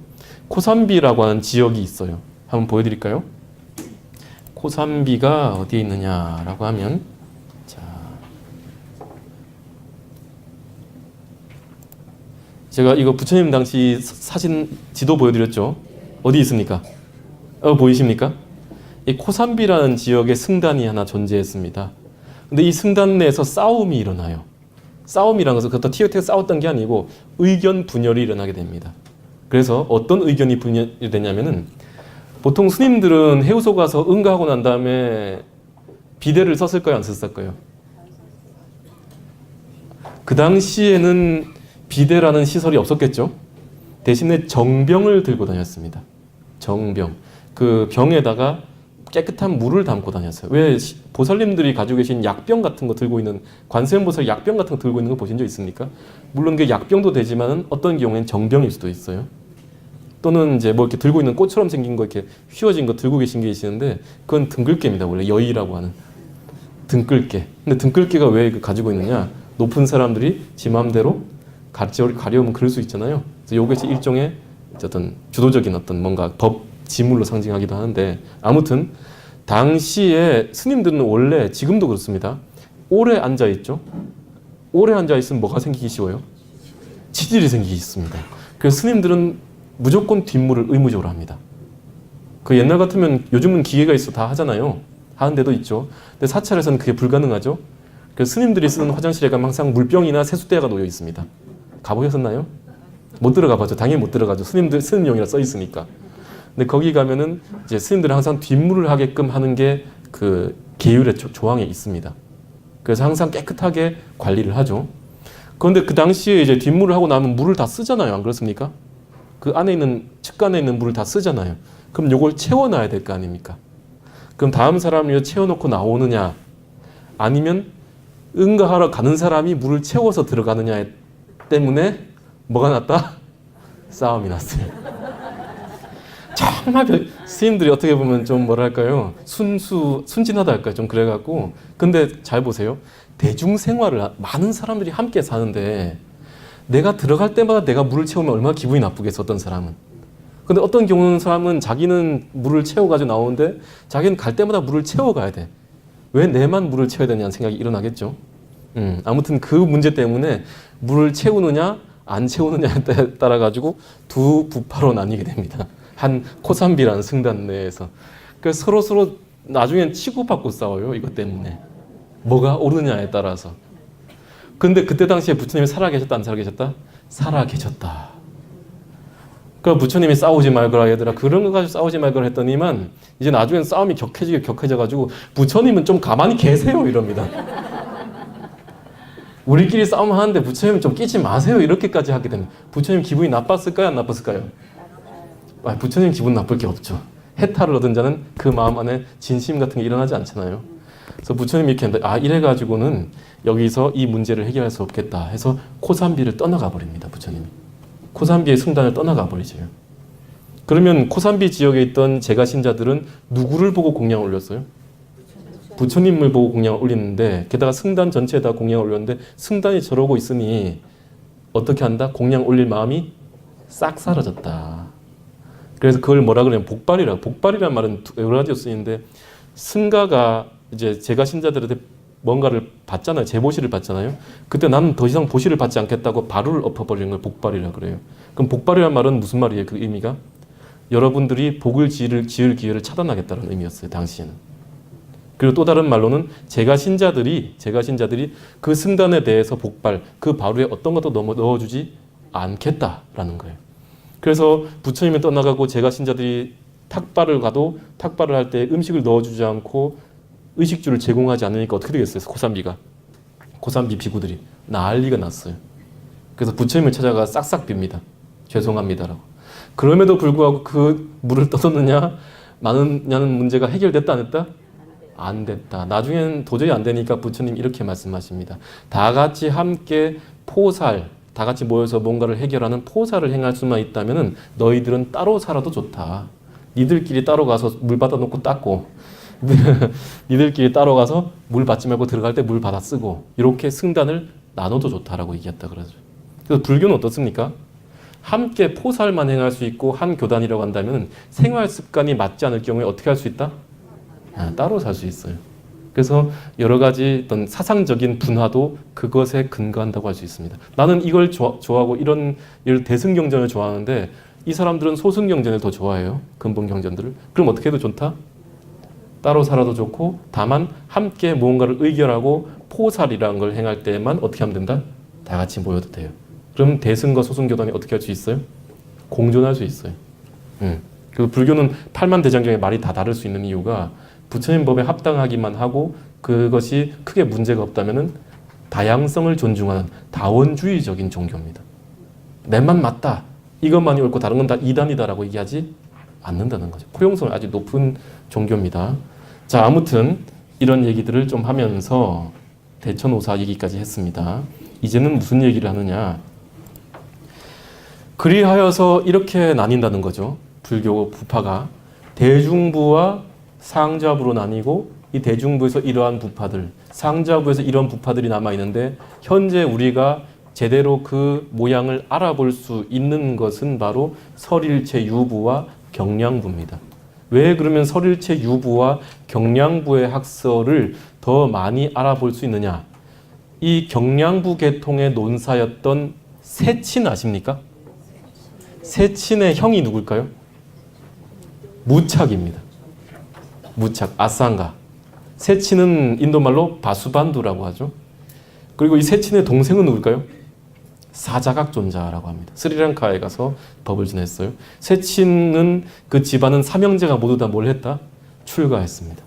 코삼비라고 하는 지역이 있어요. 한번 보여드릴까요? 코삼비가 어디에 있느냐라고 하면, 자, 제가 이거 부처님 당시 사진 지도 보여드렸죠. 어디 있습니까? 보이십니까? 이 코삼비라는 지역에 승단이 하나 존재했습니다. 근데 이 승단 내에서 싸움이 일어나요. 싸움이라는 것은 그것도 티격태격 싸웠던 게 아니고 의견 분열이 일어나게 됩니다. 그래서 어떤 의견이 분열이 되냐면은, 보통 스님들은 해우소 가서 응가하고 난 다음에 비대를 썼을까요? 안 썼을까요? 그 당시에는 비대라는 시설이 없었겠죠? 대신에 정병을 들고 다녔습니다. 정병. 그 병에다가 깨끗한 물을 담고 다녔어요. 왜 보살님들이 가지고 계신 약병 같은 거 들고 있는, 관세음보살 약병 같은 거 들고 있는 거 보신 적 있습니까? 물론 그 약병도 되지만은 어떤 경우에는 정병일 수도 있어요. 또는 이제 뭐 이렇게 들고 있는 꽃처럼 생긴 거, 이렇게 휘어진 거 들고 계신 게 계시는데, 그건 등글개입니다. 원래 여의라고 하는 등글개. 근데 등글개가 왜 가지고 있느냐? 높은 사람들이 지 마음대로 가려우면 그럴 수 있잖아요. 그래서 이것이 일종의 어떤 주도적인 어떤 뭔가 법 지물로 상징하기도 하는데, 아무튼 당시에 스님들은 원래, 지금도 그렇습니다. 오래 앉아 있죠. 오래 앉아 있으면 뭐가 생기기 쉬워요? 치질이 생기기 쉽습니다. 그래서 스님들은 무조건 뒷물을 의무적으로 합니다. 그 옛날 같으면, 요즘은 기계가 있어 다 하잖아요. 하는 데도 있죠. 근데 사찰에서는 그게 불가능하죠. 그래서 스님들이 쓰는 화장실에 가면 항상 물병이나 세숫대가 놓여 있습니다. 가보셨나요? 못 들어가 봤죠. 당연히 못 들어가죠. 스님용이라 써 있으니까. 근데 거기 가면은 이제 스님들은 항상 뒷물을 하게끔 하는 게 그 계율의 조항에 있습니다. 그래서 항상 깨끗하게 관리를 하죠. 그런데 그 당시에 이제 뒷물을 하고 나면 물을 다 쓰잖아요. 안 그렇습니까? 그 안에 있는, 측간에 있는 물을 다 쓰잖아요. 그럼 요걸 채워놔야 될 거 아닙니까? 그럼 다음 사람을 채워놓고 나오느냐, 아니면 응가하러 가는 사람이 물을 채워서 들어가느냐 때문에 뭐가 났다? 싸움이 났어요. 정말 스님들이 어떻게 보면 좀 뭐랄까요, 순진하다 할까요? 좀 그래갖고. 근데 잘 보세요. 대중생활을 많은 사람들이 함께 사는데 내가 들어갈 때마다 내가 물을 채우면 얼마나 기분이 나쁘겠어, 어떤 사람은. 근데 어떤 경우는 사람은 자기는 물을 채워가지고 나오는데 자기는 갈 때마다 물을 채워가야 돼. 왜 내만 물을 채워야 되냐는 생각이 일어나겠죠. 아무튼 그 문제 때문에 물을 채우느냐 안 채우느냐에 따라 가지고 두 부파로 나뉘게 됩니다. 한 코삼비라는 승단 내에서. 그래서 서로 나중엔 치고받고 싸워요. 이것 때문에. 뭐가 옳으냐에 따라서. 근데 그때 당시에 부처님이 살아계셨다 안 살아계셨다? 살아계셨다. 그럼 부처님이 싸우지 말거라 얘들아, 그런 거 가지고 싸우지 말거라 했더니만 이제 나중엔 싸움이 격해져가지고 부처님은 좀 가만히 계세요 이럽니다. 우리끼리 싸움하는데 부처님은 좀 끼지 마세요 이렇게까지 하게 됩니다. 부처님 기분이 나빴을까요 안 나빴을까요? 부처님 기분 나쁠 게 없죠. 해탈을 얻은 자는 그 마음 안에 진심 같은 게 일어나지 않잖아요. 그래서 부처님이 이렇게 했는데, 이래가지고는 여기서 이 문제를 해결할 수 없겠다 해서 코삼비를 떠나가 버립니다. 부처님이 코삼비의 승단을 떠나가 버리죠. 그러면 코산비 지역에 있던 제가 신자들은 누구를 보고 공양을 올렸어요? 부처님을 보고 공양을 올리는데, 게다가 승단 전체에다 공양을 올렸는데 승단이 저러고 있으니 어떻게 한다? 공양 올릴 마음이 싹 사라졌다. 그래서 그걸 뭐라 그러냐면 복발이라. 복발이란 말은 여러 가지로 쓰이는데, 승가가 이제 제가 신자들한테 뭔가를 받잖아요. 제보시를 받잖아요. 그때 나는 더 이상 보시를 받지 않겠다고 바루를 엎어버리는 걸 복발이라 그래요. 그럼 복발이란 말은 무슨 말이에요? 그 의미가? 여러분들이 복을 지을 기회를 차단하겠다는 의미였어요. 당시에는. 그리고 또 다른 말로는 제가 신자들이 그 승단에 대해서 복발, 그 바루에 어떤 것도 넣어주지 않겠다라는 거예요. 그래서 부처님이 떠나가고 제가 신자들이 탁발을 가도 탁발을 할 때 음식을 넣어주지 않고 의식주를 제공하지 않으니까 어떻게 되겠어요? 고산비 비구들이 난리가 났어요. 그래서 부처님을 찾아가 싹싹 빕니다. 죄송합니다라고. 그럼에도 불구하고 그 물을 떠줬느냐 마느냐는 문제가 해결됐다 안 됐다? 안 됐다. 나중에는 도저히 안 되니까 부처님 이렇게 말씀하십니다. 다 같이 함께 다 같이 모여서 뭔가를 해결하는 포살을 행할 수만 있다면 너희들은 따로 살아도 좋다. 니들끼리 따로 가서 물 받아 놓고 닦고 니들끼리 따로 가서 물 받지 말고 들어갈 때 물 받아 쓰고 이렇게 승단을 나눠도 좋다라고 얘기했다 그러죠. 그래서 불교는 어떻습니까? 함께 포살만 행할 수 있고 한 교단이라고 한다면 생활 습관이 맞지 않을 경우에 어떻게 할 수 있다? 따로 살 수 있어요. 그래서 여러 가지 어떤 사상적인 분화도 그것에 근거한다고 할 수 있습니다. 나는 이걸 좋아하고 이런 대승경전을 좋아하는데 이 사람들은 소승경전을 더 좋아해요. 근본경전들을. 그럼 어떻게 해도 좋다? 따로 살아도 좋고 다만 함께 무언가를 의결하고 포살이라는 걸 행할 때만 어떻게 하면 된다? 다 같이 모여도 돼요. 그럼 대승과 소승교단이 어떻게 할 수 있어요? 공존할 수 있어요. 그 불교는 팔만대장경의 말이 다 다를 수 있는 이유가 부처님 법에 합당하기만 하고 그것이 크게 문제가 없다면은 다양성을 존중하는 다원주의적인 종교입니다. 내만 맞다. 이것만이 옳고 다른 건 다 이단이다라고 얘기하지 않는다는 거죠. 포용성이 아주 높은 종교입니다. 자, 아무튼 이런 얘기들을 좀 하면서 대천오사 얘기까지 했습니다. 이제는 무슨 얘기를 하느냐? 그리하여서 이렇게 나뉜다는 거죠. 불교 부파가 대중부와 상자부로 나뉘고 이 대중부에서 이러한 부파들, 상자부에서 이런 부파들이 남아있는데 현재 우리가 제대로 그 모양을 알아볼 수 있는 것은 바로 설일체 유부와 경량부입니다. 왜 그러면 설일체 유부와 경량부의 학설을 더 많이 알아볼 수 있느냐? 이 경량부 계통의 논사였던 세친 아십니까? 세친의 형이 누굴까요? 무착입니다. 무착, 아상가. 세친은 인도말로 바수반두라고 하죠. 그리고 이 세친의 동생은 누굴까요? 사자각존자라고 합니다. 스리랑카에 가서 법을 전했어요. 세친은 그 집안은 삼형제가 모두 다 뭘 했다? 출가했습니다.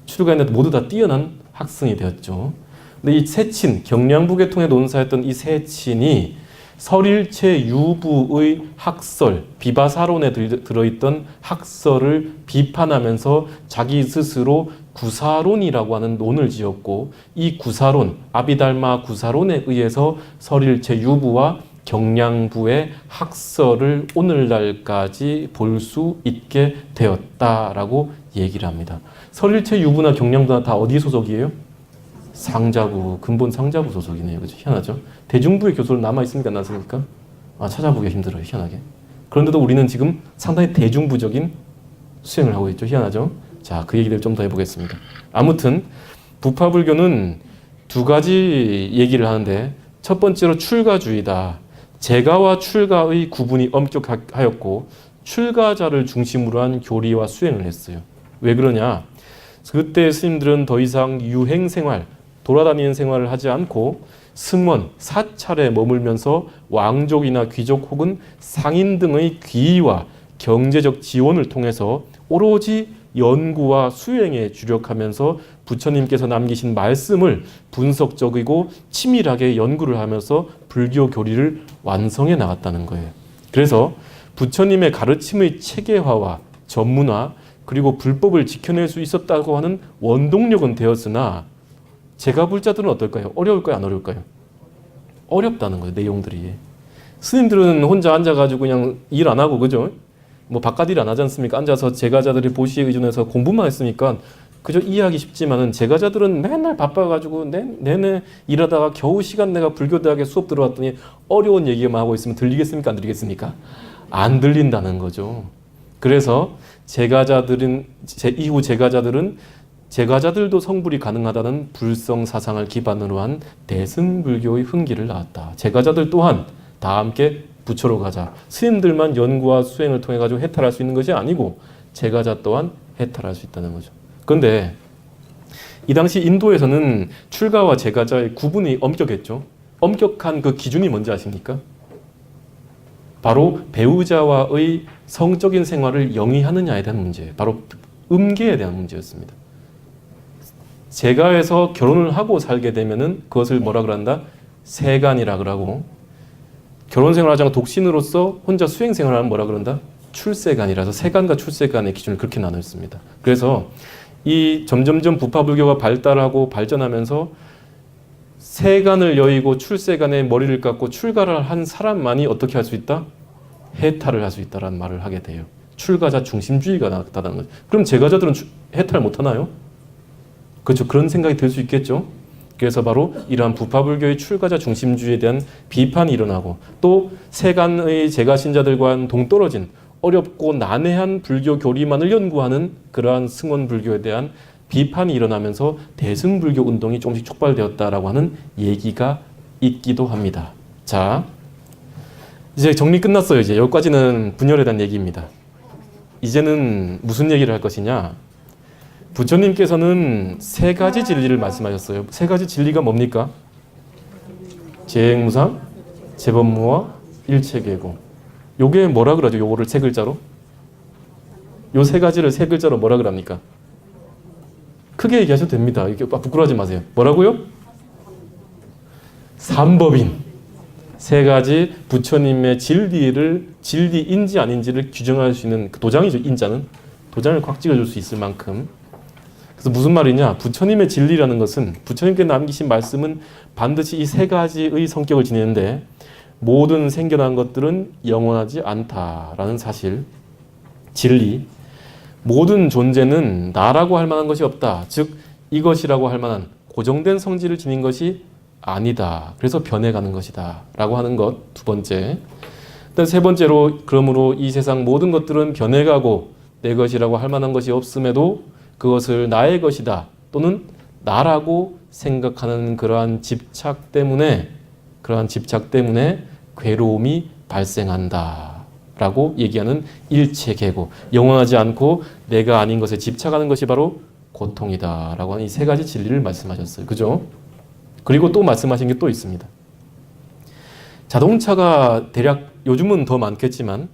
출가했는데 모두 다 뛰어난 학생이 되었죠. 근데 이 세친, 경량부 계통의 논사였던 이 세친이 설일체 유부의 학설, 비바사론에 들어있던 학설을 비판하면서 자기 스스로 구사론이라고 하는 논을 지었고 이 구사론, 아비달마 구사론에 의해서 설일체 유부와 경량부의 학설을 오늘날까지 볼 수 있게 되었다라고 얘기를 합니다. 설일체 유부나 경량부나 다 어디 소속이에요? 상자부, 근본 상자부 소속이네요. 그죠? 희한하죠? 대중부의 교소는 남아있습니까? 안 남습니까? 찾아보기 힘들어요. 희한하게. 그런데도 우리는 지금 상당히 대중부적인 수행을 하고 있죠. 희한하죠? 자, 그 얘기를 좀 더 해보겠습니다. 아무튼 부파불교는 두 가지 얘기를 하는데 첫 번째로 출가주의다. 제가와 출가의 구분이 엄격하였고 출가자를 중심으로 한 교리와 수행을 했어요. 왜 그러냐? 그때 스님들은 더 이상 유행생활, 돌아다니는 생활을 하지 않고 승원, 사찰에 머물면서 왕족이나 귀족 혹은 상인 등의 귀의와 경제적 지원을 통해서 오로지 연구와 수행에 주력하면서 부처님께서 남기신 말씀을 분석적이고 치밀하게 연구를 하면서 불교 교리를 완성해 나갔다는 거예요. 그래서 부처님의 가르침의 체계화와 전문화 그리고 불법을 지켜낼 수 있었다고 하는 원동력은 되었으나 제가불자들은 어떨까요? 어려울까요? 안 어려울까요? 어렵다는 거예요. 내용들이. 스님들은 혼자 앉아가지고 그냥 일 안 하고 그죠? 뭐 바깥 일 안 하지 않습니까? 앉아서 제가자들이 보시에 의존해서 공부만 했으니까 그저 이해하기 쉽지만은 제가자들은 맨날 바빠가지고 내내 일하다가 겨우 시간 내가 불교대학에 수업 들어왔더니 어려운 얘기만 하고 있으면 들리겠습니까? 안 들리겠습니까? 안 들린다는 거죠. 그래서 이후 제가자들도 성불이 가능하다는 불성 사상을 기반으로 한 대승불교의 흥기를 낳았다. 제가자들 또한 다 함께 부처로 가자. 스님들만 연구와 수행을 통해 가지고 해탈할 수 있는 것이 아니고 제가자 또한 해탈할 수 있다는 거죠. 그런데 이 당시 인도에서는 출가와 제가자의 구분이 엄격했죠. 엄격한 그 기준이 뭔지 아십니까? 바로 배우자와의 성적인 생활을 영위하느냐에 대한 문제예요. 바로 음계에 대한 문제였습니다. 제가에서 결혼을 하고 살게 되면은 그것을 뭐라 그런다? 세간이라 그러고, 결혼 생활을 하지 않고 독신으로서 혼자 수행 생활을 하면 뭐라 그런다? 출세간이라서 세간과 출세간의 기준을 그렇게 나눴습니다. 그래서 이 점점점 부파불교가 발달하고 발전하면서 세간을 여의고 출세간에 머리를 깎고 출가를 한 사람만이 어떻게 할 수 있다? 해탈을 할 수 있다라는 말을 하게 돼요. 출가자 중심주의가 나타나는 거죠. 그럼 제가자들은 해탈 못 하나요? 그렇죠. 그런 생각이 들 수 있겠죠. 그래서 바로 이러한 부파불교의 출가자 중심주의에 대한 비판이 일어나고, 또 세간의 제가신자들과는 동떨어진 어렵고 난해한 불교 교리만을 연구하는 그러한 승원불교에 대한 비판이 일어나면서 대승불교 운동이 조금씩 촉발되었다라고 하는 얘기가 있기도 합니다. 자, 이제 정리 끝났어요. 이제 여기까지는 분열에 대한 얘기입니다. 이제는 무슨 얘기를 할 것이냐? 부처님께서는 세 가지 진리를 말씀하셨어요. 세 가지 진리가 뭡니까? 재행무상, 재법무와 일체계고. 요게 뭐라 그러죠? 요거를 세 글자로? 요 세 가지를 세 글자로 뭐라 그럽니까? 크게 얘기하셔도 됩니다. 이렇게 부끄러워하지 마세요. 뭐라고요? 삼법인. 세 가지 부처님의 진리인지 아닌지를 규정할 수 있는 그 도장이죠. 인자는. 도장을 꽉 찍어줄 수 있을 만큼. 그래서 무슨 말이냐? 부처님의 진리라는 것은, 부처님께 남기신 말씀은 반드시 이 세 가지의 성격을 지니는데 모든 생겨난 것들은 영원하지 않다라는 사실, 진리. 모든 존재는 나라고 할 만한 것이 없다. 즉 이것이라고 할 만한 고정된 성질을 지닌 것이 아니다. 그래서 변해가는 것이다 라고 하는 것, 두 번째. 일단 세 번째로, 그러므로 이 세상 모든 것들은 변해가고 내 것이라고 할 만한 것이 없음에도 그것을 나의 것이다 또는 나라고 생각하는 그러한 집착 때문에 괴로움이 발생한다 라고 얘기하는 일체계고, 영원하지 않고 내가 아닌 것에 집착하는 것이 바로 고통이다 라고 하는 이 세 가지 진리를 말씀하셨어요. 그죠? 그리고 또 말씀하신 게 또 있습니다. 자동차가 대략 요즘은 더 많겠지만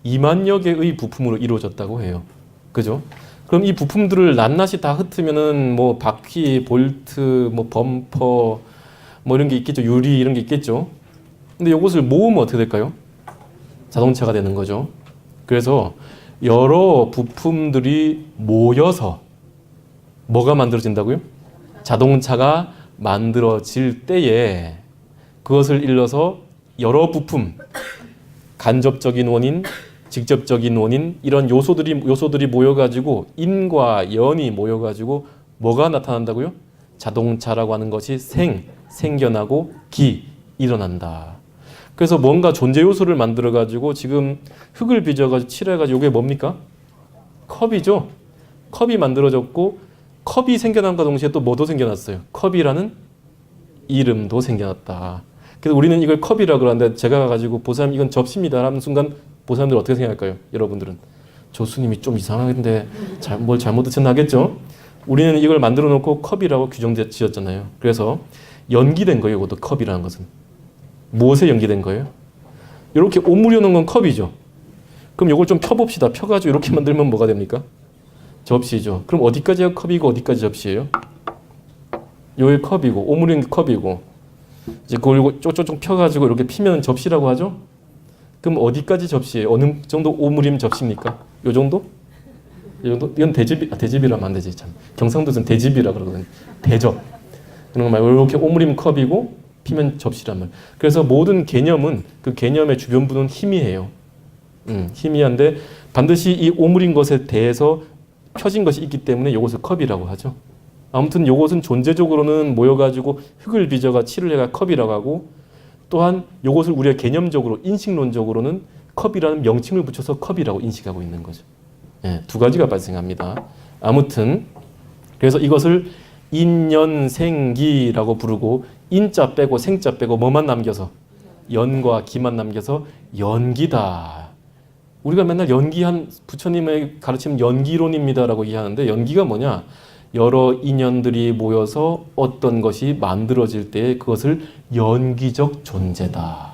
2만여 개의 부품으로 이루어졌다고 해요. 그죠? 그럼 이 부품들을 낱낱이 다 흩으면은 뭐 바퀴, 볼트, 뭐 범퍼, 뭐 이런 게 있겠죠. 유리 이런 게 있겠죠. 근데 이것을 모으면 어떻게 될까요? 자동차가 되는 거죠. 그래서 여러 부품들이 모여서 뭐가 만들어진다고요? 자동차가 만들어질 때에 그것을 일러서 여러 부품, 간접적인 원인, 직접적인 원인, 이런 요소들이 모여가지고, 인과 연이 모여가지고 뭐가 나타난다고요? 자동차라고 하는 것이 생겨나고 일어난다. 그래서 뭔가 존재 요소를 만들어가지고 지금 흙을 빚어가지고 칠해가지고 이게 뭡니까? 컵이죠. 컵이 만들어졌고, 컵이 생겨남과 동시에 또 뭐도 생겨났어요? 컵이라는 이름도 생겨났다. 그래서 우리는 이걸 컵이라고 그러는데, 제가 가가지고 보사님 이건 접시입니다 하는 순간 보사님들 어떻게 생각할까요? 여러분들은 조수님이 좀 이상한데 뭘 잘못 드셨나 하겠죠? 우리는 이걸 만들어 놓고 컵이라고 규정 지었잖아요. 그래서 연기된 거예요. 이것도 컵이라는 것은. 무엇에 연기된 거예요? 이렇게 오므려 놓은 건 컵이죠. 그럼 이걸 좀 펴봅시다. 펴가지고 이렇게 만들면 뭐가 됩니까? 접시죠. 그럼 어디까지가 컵이고 어디까지 접시예요? 요게 컵이고, 오므린 게 컵이고, 이제 그걸 쪼쪼쪼 펴가지고 이렇게 피면 접시라고 하죠? 그럼 어디까지 접시예요? 어느 정도 오므림 접시입니까? 요 정도? 이 정도? 이건 대접이라면 안 되지. 참. 경상도에서는 대접이라 그러거든요. 대접. 그런 거 말고 이렇게 오므림 컵이고 피면 접시란 말. 그래서 모든 개념은 그 개념의 주변부는 희미해요. 희미한데 반드시 이 오물인 것에 대해서 펴진 것이 있기 때문에 이것을 컵이라고 하죠. 아무튼 이것은 존재적으로는 모여가지고 흙을 빚어가 칠을 해가 컵이라고 하고, 또한 이것을 우리가 개념적으로 인식론적으로는 컵이라는 명칭을 붙여서 컵이라고 인식하고 있는 거죠. 예, 두 가지가 발생합니다. 아무튼 그래서 이것을 인연생기라고 부르고, 인자 빼고 생자 빼고 뭐만 남겨서 연과 기만 남겨서 연기다. 우리가 맨날 연기한 부처님의 가르침 연기론입니다라고 이해하는데, 연기가 뭐냐? 여러 인연들이 모여서 어떤 것이 만들어질 때 그것을 연기적 존재다.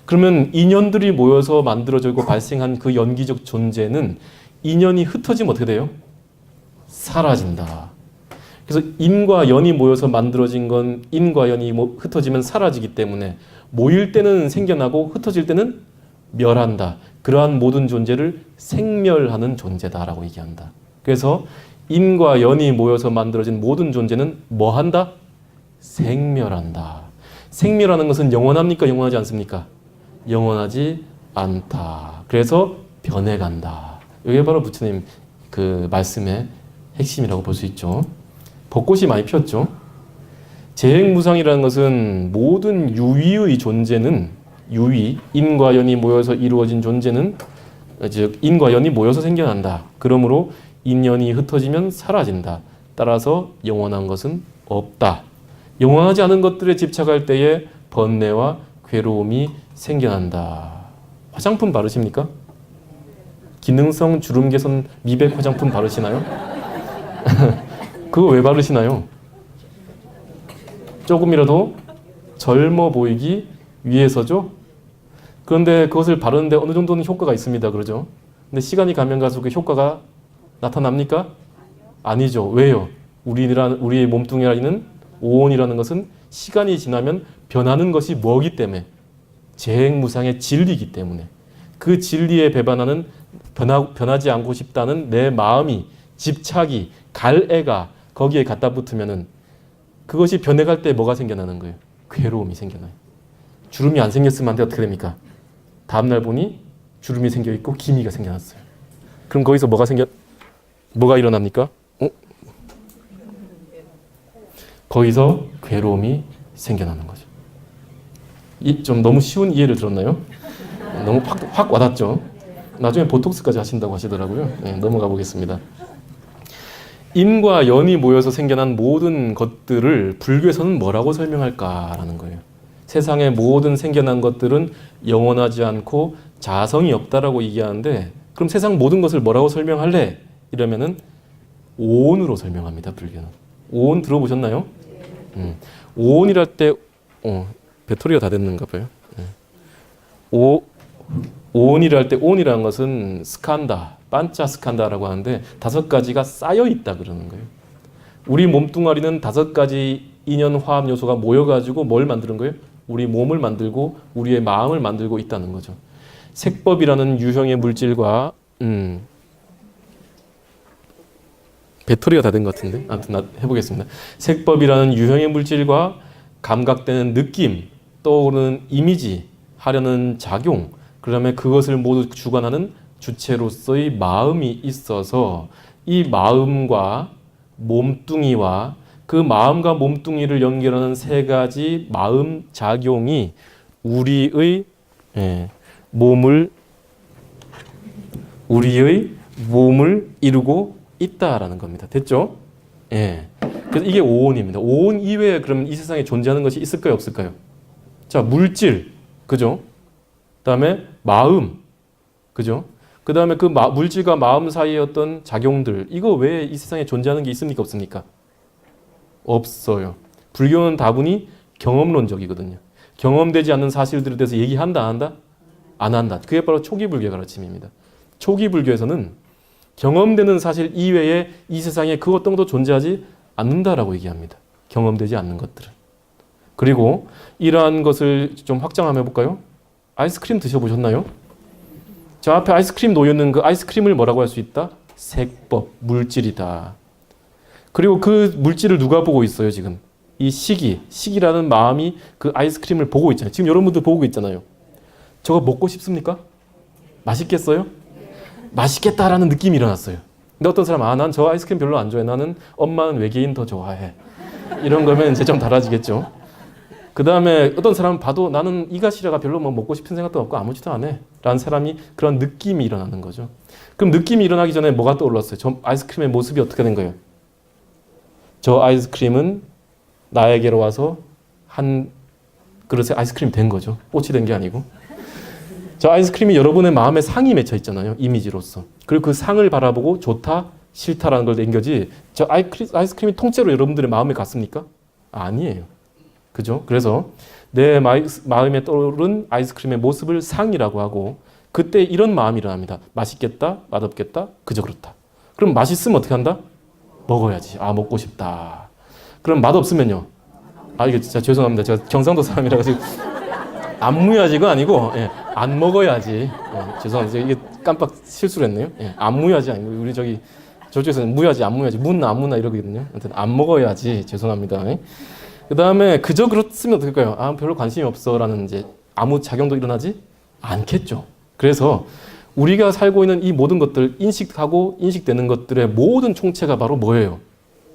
그러면 인연들이 모여서 만들어지고 발생한 그 연기적 존재는 인연이 흩어지면 어떻게 돼요? 사라진다. 그래서 인과 연이 모여서 만들어진 건 인과 연이 흩어지면 사라지기 때문에 모일 때는 생겨나고 흩어질 때는 멸한다. 그러한 모든 존재를 생멸하는 존재다라고 얘기한다. 그래서 인과 연이 모여서 만들어진 모든 존재는 뭐 한다? 생멸한다. 생멸하는 것은 영원합니까? 영원하지 않습니까? 영원하지 않다. 그래서 변해간다. 이게 바로 부처님 그 말씀의 핵심이라고 볼 수 있죠. 벚꽃이 많이 피었죠. 재행무상이라는 것은 모든 유의의 존재는, 유의, 인과 연이 모여서 이루어진 존재는, 즉 인과 연이 모여서 생겨난다. 그러므로 인연이 흩어지면 사라진다. 따라서 영원한 것은 없다. 영원하지 않은 것들에 집착할 때에 번뇌와 괴로움이 생겨난다. 화장품 바르십니까? 기능성 주름 개선 미백 화장품 바르시나요? 그거 왜 바르시나요? 조금이라도 젊어 보이기 위해서죠. 그런데 그것을 바르는데 어느 정도는 효과가 있습니다. 그러죠? 근데 시간이 가면 갈수록 그 효과가 나타납니까? 아니죠. 왜요? 우리의 몸뚱이라는 오온이라는 것은 시간이 지나면 변하는 것이 뭐기 때문에, 재행무상의 진리이기 때문에, 그 진리에 배반하는, 변하지 않고 싶다는 내 마음이, 집착이, 갈애가 거기에 갖다 붙으면은 그것이 변해갈 때 뭐가 생겨나는 거예요? 괴로움이 생겨나요. 주름이 안 생겼으면 한데 어떻게 됩니까? 다음날 보니 주름이 생겨 있고 기미가 생겨났어요. 그럼 거기서 뭐가 일어납니까? 거기서 괴로움이 생겨나는 거죠. 좀 너무 쉬운 이해를 들었나요? 너무 확 와닿죠? 나중에 보톡스까지 하신다고 하시더라고요. 네, 넘어가 보겠습니다. 인과 연이 모여서 생겨난 모든 것들을 불교에서는 뭐라고 설명할까라는 거예요. 세상의 모든 생겨난 것들은 영원하지 않고 자성이 없다라고 얘기하는데, 그럼 세상 모든 것을 뭐라고 설명할래? 이러면은 오온으로 설명합니다. 불교는. 오온 들어보셨나요? 오온이랄 때 배터리가 다 됐는가 봐요. 오온이랄 때, 오온이라는 것은 스칸다, 반짜 스칸다라고 하는데 5가지가 쌓여 있다 그러는 거예요. 우리 몸뚱아리는 5가지 인연 화합 요소가 모여가지고 뭘 만드는 거예요? 우리 몸을 만들고 우리의 마음을 만들고 있다는 거죠. 색법이라는 유형의 물질과 배터리가 다 된 것 같은데, 아무튼 해보겠습니다. 색법이라는 유형의 물질과 감각되는 느낌, 떠오르는 이미지, 하려는 작용, 그다음에 그것을 모두 주관하는 주체로서의 마음이 있어서, 이 마음과 몸뚱이와 그 마음과 몸뚱이를 연결하는 3가지 마음 작용이 우리의 몸을 이루고 있다라는 겁니다. 됐죠? 예. 그래서 이게 오온입니다. 오온 이외에 그럼 이 세상에 존재하는 것이 있을까요, 없을까요? 자, 물질, 그죠? 그다음에 마음, 그죠? 그다음에 그 물질과 마음 사이의 어떤 작용들, 이거 외에 이 세상에 존재하는 게 있습니까, 없습니까? 없어요. 불교는 다분히 경험론적이거든요. 경험되지 않는 사실들에 대해서 얘기한다, 안 한다? 안 한다. 그게 바로 초기 불교의 가르침입니다. 초기 불교에서는 경험되는 사실 이외에 이 세상에 그 어떤 것도 존재하지 않는다라고 얘기합니다. 경험되지 않는 것들은. 그리고 이러한 것을 좀 확장 한번 해볼까요? 아이스크림 드셔보셨나요? 저 앞에 아이스크림 놓여있는 그 아이스크림을 뭐라고 할 수 있다? 색법, 물질이다. 그리고 그 물질을 누가 보고 있어요, 지금? 이 시기라는 마음이 그 아이스크림을 보고 있잖아요. 지금 여러분들 보고 있잖아요. 저거 먹고 싶습니까? 맛있겠어요? 맛있겠다라는 느낌이 일어났어요. 근데 어떤 사람은 난 저 아이스크림 별로 안 좋아해. 나는 엄마는 외계인 더 좋아해. 이런 거면 이제 좀 달라지겠죠. 그 다음에 어떤 사람은 봐도 나는 이가 시려가 별로 뭐 먹고 싶은 생각도 없고 아무지도 않아 라는 사람이 그런 느낌이 일어나는 거죠. 그럼 느낌이 일어나기 전에 뭐가 떠올랐어요? 저 아이스크림의 모습이 어떻게 된 거예요? 저 아이스크림은 나에게로 와서 한 그릇에 아이스크림이 된 거죠. 꽃이 된 게 아니고. 저 아이스크림이 여러분의 마음에 상이 맺혀 있잖아요. 이미지로서. 그리고 그 상을 바라보고 좋다, 싫다라는 걸 낸 거지. 저 아이스크림이 통째로 여러분들의 마음에 갔습니까? 아니에요. 그죠? 그래서 내 마음에 떠오른 아이스크림의 모습을 상이라고 하고 그때 이런 마음이 일어납니다. 맛있겠다, 맛없겠다, 그저 그렇다. 그럼 맛있으면 어떻게 한다? 먹어야지. 먹고 싶다. 그럼 맛없으면요? 이게 진짜 죄송합니다. 제가 경상도 사람이라 가지고 안무야지가 아니고 안 먹어야지. 죄송합니다. 이게 깜빡 실수를 했네요. 안 무야지 아니고 우리 저쪽에서는 무야지, 안 무야지, 문나 안 무나 이러거든요. 아무튼 안 먹어야지. 죄송합니다. 그 다음에 그저 그렇으면 어떨까요? 별로 관심이 없어라는 이제 아무 작용도 일어나지 않겠죠. 그래서 우리가 살고 있는 이 모든 것들, 인식하고 인식되는 것들의 모든 총체가 바로 뭐예요?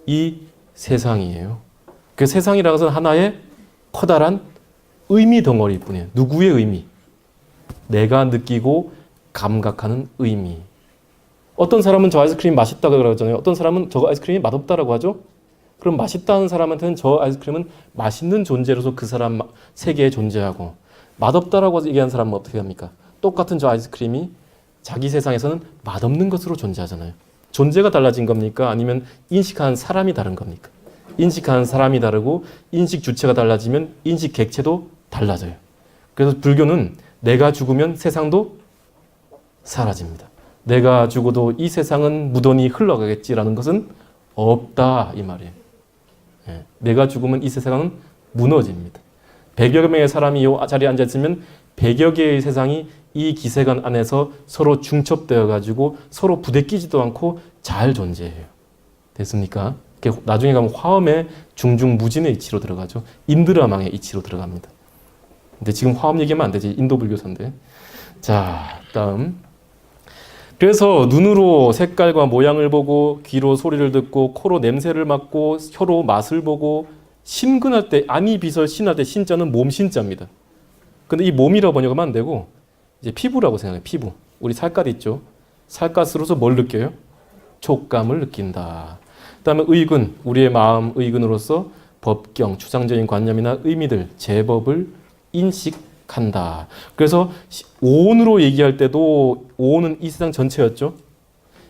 이 세상이에요. 그 세상이라는 것은 하나의 커다란 의미 덩어리일 뿐이에요. 누구의 의미? 내가 느끼고 감각하는 의미. 어떤 사람은 저 아이스크림이 맛있다고 그러잖아요. 어떤 사람은 저 아이스크림이 맛없다라고 하죠. 그럼 맛있다는 사람한테는 저 아이스크림은 맛있는 존재로서 그 사람 세계에 존재하고 맛없다라고 얘기하는 사람은 어떻게 합니까? 똑같은 저 아이스크림이 자기 세상에서는 맛없는 것으로 존재하잖아요. 존재가 달라진 겁니까? 아니면 인식하는 사람이 다른 겁니까? 인식하는 사람이 다르고 인식 주체가 달라지면 인식 객체도 달라져요. 그래서 불교는 내가 죽으면 세상도 사라집니다. 내가 죽어도 이 세상은 무던히 흘러가겠지라는 것은 없다 이 말이에요. 내가 죽으면 이 세상은 무너집니다. 100여 명의 사람이 이 자리에 앉아있으면 100여 개의 세상이 이 기세관 안에서 서로 중첩되어 가지고 서로 부대끼지도 않고 잘 존재해요. 됐습니까? 나중에 가면 화엄의 중중무진의 이치로 들어가죠. 인드라망의 이치로 들어갑니다. 근데 지금 화엄 얘기하면 안 되지. 인도 불교사인데. 자, 다음. 그래서 눈으로 색깔과 모양을 보고 귀로 소리를 듣고 코로 냄새를 맡고 혀로 맛을 보고 신근할 때 아니 비설 신할 때 신자는 몸 신자입니다. 근데 이 몸이라고 번역하면 안 되고 이제 피부라고 생각해요. 피부. 우리 살갗 있죠. 살갗으로서 뭘 느껴요? 촉감을 느낀다. 그다음에 의근, 우리의 마음 의근으로서 법경, 추상적인 관념이나 의미들, 제법을 인식한다. 그래서 오온으로 얘기할 때도 오온은 이 세상 전체였죠.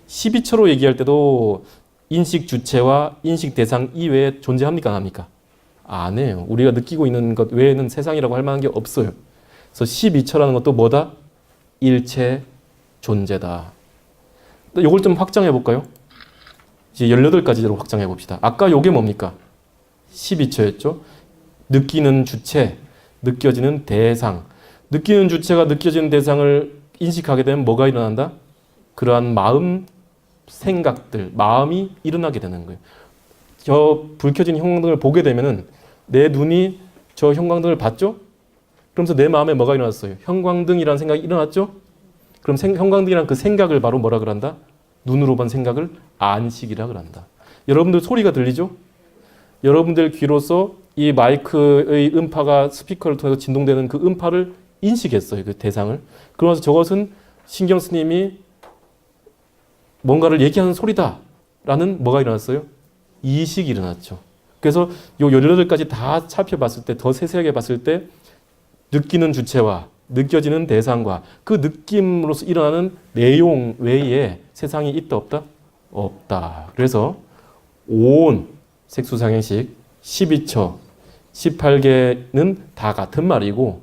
12처로 얘기할 때도 인식 주체와 인식 대상 이외에 존재합니까? 안 합니까? 안 해요. 우리가 느끼고 있는 것 외에는 세상이라고 할 만한 게 없어요. 그래서 12처라는 것도 뭐다? 일체 존재다. 이걸 좀 확장해 볼까요? 이제 18가지로 확장해 봅시다. 아까 요게 뭡니까? 12처였죠. 느끼는 주체, 느껴지는 대상. 느끼는 주체가 느껴지는 대상을 인식하게 되면 뭐가 일어난다? 그러한 마음, 생각들, 마음이 일어나게 되는 거예요. 저 불 켜진 형광등을 보게 되면은 내 눈이 저 형광등을 봤죠? 그러면서 내 마음에 뭐가 일어났어요? 형광등이라는 생각이 일어났죠? 그럼 형광등이라는 그 생각을 바로 뭐라 그런다? 눈으로 본 생각을 안식이라 그런다. 여러분들 소리가 들리죠? 여러분들 귀로서 이 마이크의 음파가 스피커를 통해서 진동되는 그 음파를 인식했어요. 그 대상을. 그러면서 저것은 신경 스님이 뭔가를 얘기하는 소리다 라는 뭐가 일어났어요? 이식이 일어났죠. 그래서 요 18가지 다 살펴봤을 때, 더 세세하게 봤을 때 느끼는 주체와 느껴지는 대상과 그 느낌으로서 일어나는 내용 외에 세상이 있다 없다? 없다. 그래서 오온, 색수상행식, 12처, 18개는 다 같은 말이고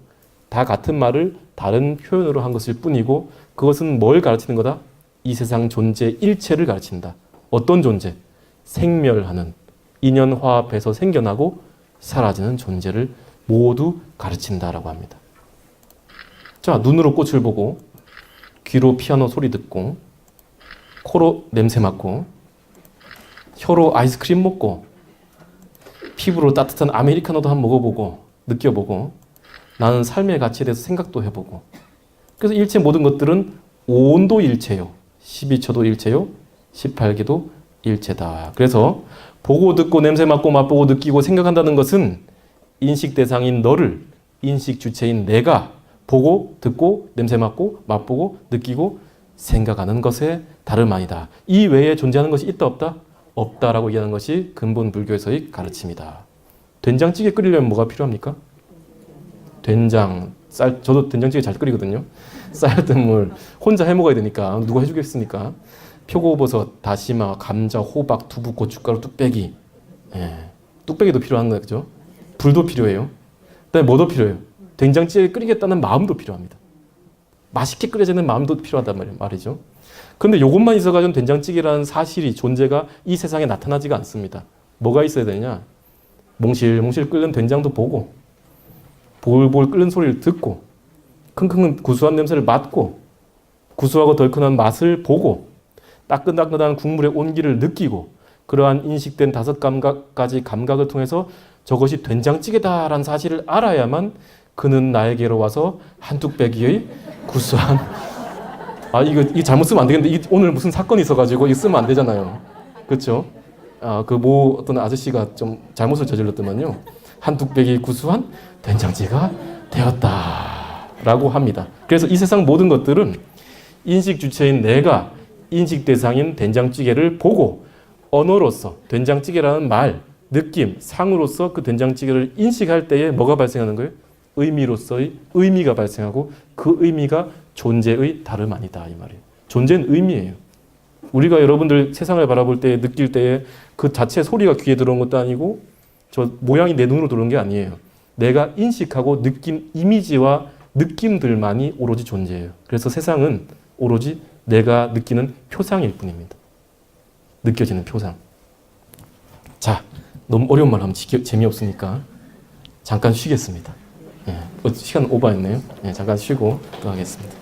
다 같은 말을 다른 표현으로 한 것일 뿐이고 그것은 뭘 가르치는 거다? 이 세상 존재 일체를 가르친다. 어떤 존재? 생멸하는, 인연화합해서 생겨나고 사라지는 존재를 모두 가르친다라고 합니다. 자, 눈으로 꽃을 보고 귀로 피아노 소리 듣고 코로 냄새 맡고 혀로 아이스크림 먹고 피부로 따뜻한 아메리카노도 한번 먹어보고 느껴보고 나는 삶의 가치에 대해서 생각도 해보고 그래서 일체 모든 것들은 온도 일체요. 12처도 일체요. 18기도 일체다. 그래서 보고 듣고 냄새 맡고 맛보고 느끼고 생각한다는 것은 인식 대상인 너를 인식 주체인 내가 보고 듣고 냄새 맡고 맛보고 느끼고 생각하는 것에 다름 아니다. 이 외에 존재하는 것이 있다 없다? 없다라고 얘기하는 것이 근본 불교에서의 가르침이다. 된장찌개 끓이려면 뭐가 필요합니까? 된장, 쌀, 저도 된장찌개 잘 끓이거든요. 쌀, 뜨물 혼자 해 먹어야 되니까 누가 해주겠습니까? 표고버섯, 다시마, 감자, 호박, 두부, 고춧가루, 뚝배기. 예. 뚝배기도 필요한 거죠. 불도 필요해요. 그다음에 뭐도 필요해요? 된장찌개 끓이겠다는 마음도 필요합니다. 맛있게 끓여지는 마음도 필요하단 말이죠. 그런데 이것만 있어가지고 된장찌개라는 사실이 존재가 이 세상에 나타나지가 않습니다. 뭐가 있어야 되냐? 몽실몽실 끓는 된장도 보고 볼볼 끓는 소리를 듣고 킁킁 구수한 냄새를 맡고 구수하고 덜큰한 맛을 보고 따끈따끈한 국물의 온기를 느끼고 그러한 인식된 5감각까지 감각을 통해서 저것이 된장찌개다라는 사실을 알아야만 그는 나에게로 와서 한 뚝배기의 구수한 이거 잘못 쓰면 안 되겠는데 오늘 무슨 사건이 있어가지고 이거 쓰면 안 되잖아요. 그렇죠? 어떤 아저씨가 좀 잘못을 저질렀더만요. 한 뚝배기 구수한 된장찌개가 되었다라고 합니다. 그래서 이 세상 모든 것들은 인식 주체인 내가 인식 대상인 된장찌개를 보고 언어로서 된장찌개라는 말, 느낌, 상으로서 그 된장찌개를 인식할 때에 뭐가 발생하는 거예요? 의미로서의 의미가 발생하고 그 의미가 존재의 다름 아니다 이 말이에요. 존재는 의미예요. 우리가 여러분들 세상을 바라볼 때 느낄 때에 그 자체 소리가 귀에 들어온 것도 아니고 저 모양이 내 눈으로 들어온 게 아니에요. 내가 인식하고 느낀 이미지와 느낌들만이 오로지 존재해요. 그래서 세상은 오로지 내가 느끼는 표상일 뿐입니다. 느껴지는 표상. 자, 너무 어려운 말 하면 재미없으니까 잠깐 쉬겠습니다. 시간 오버했네요. 잠깐 쉬고 또 하겠습니다.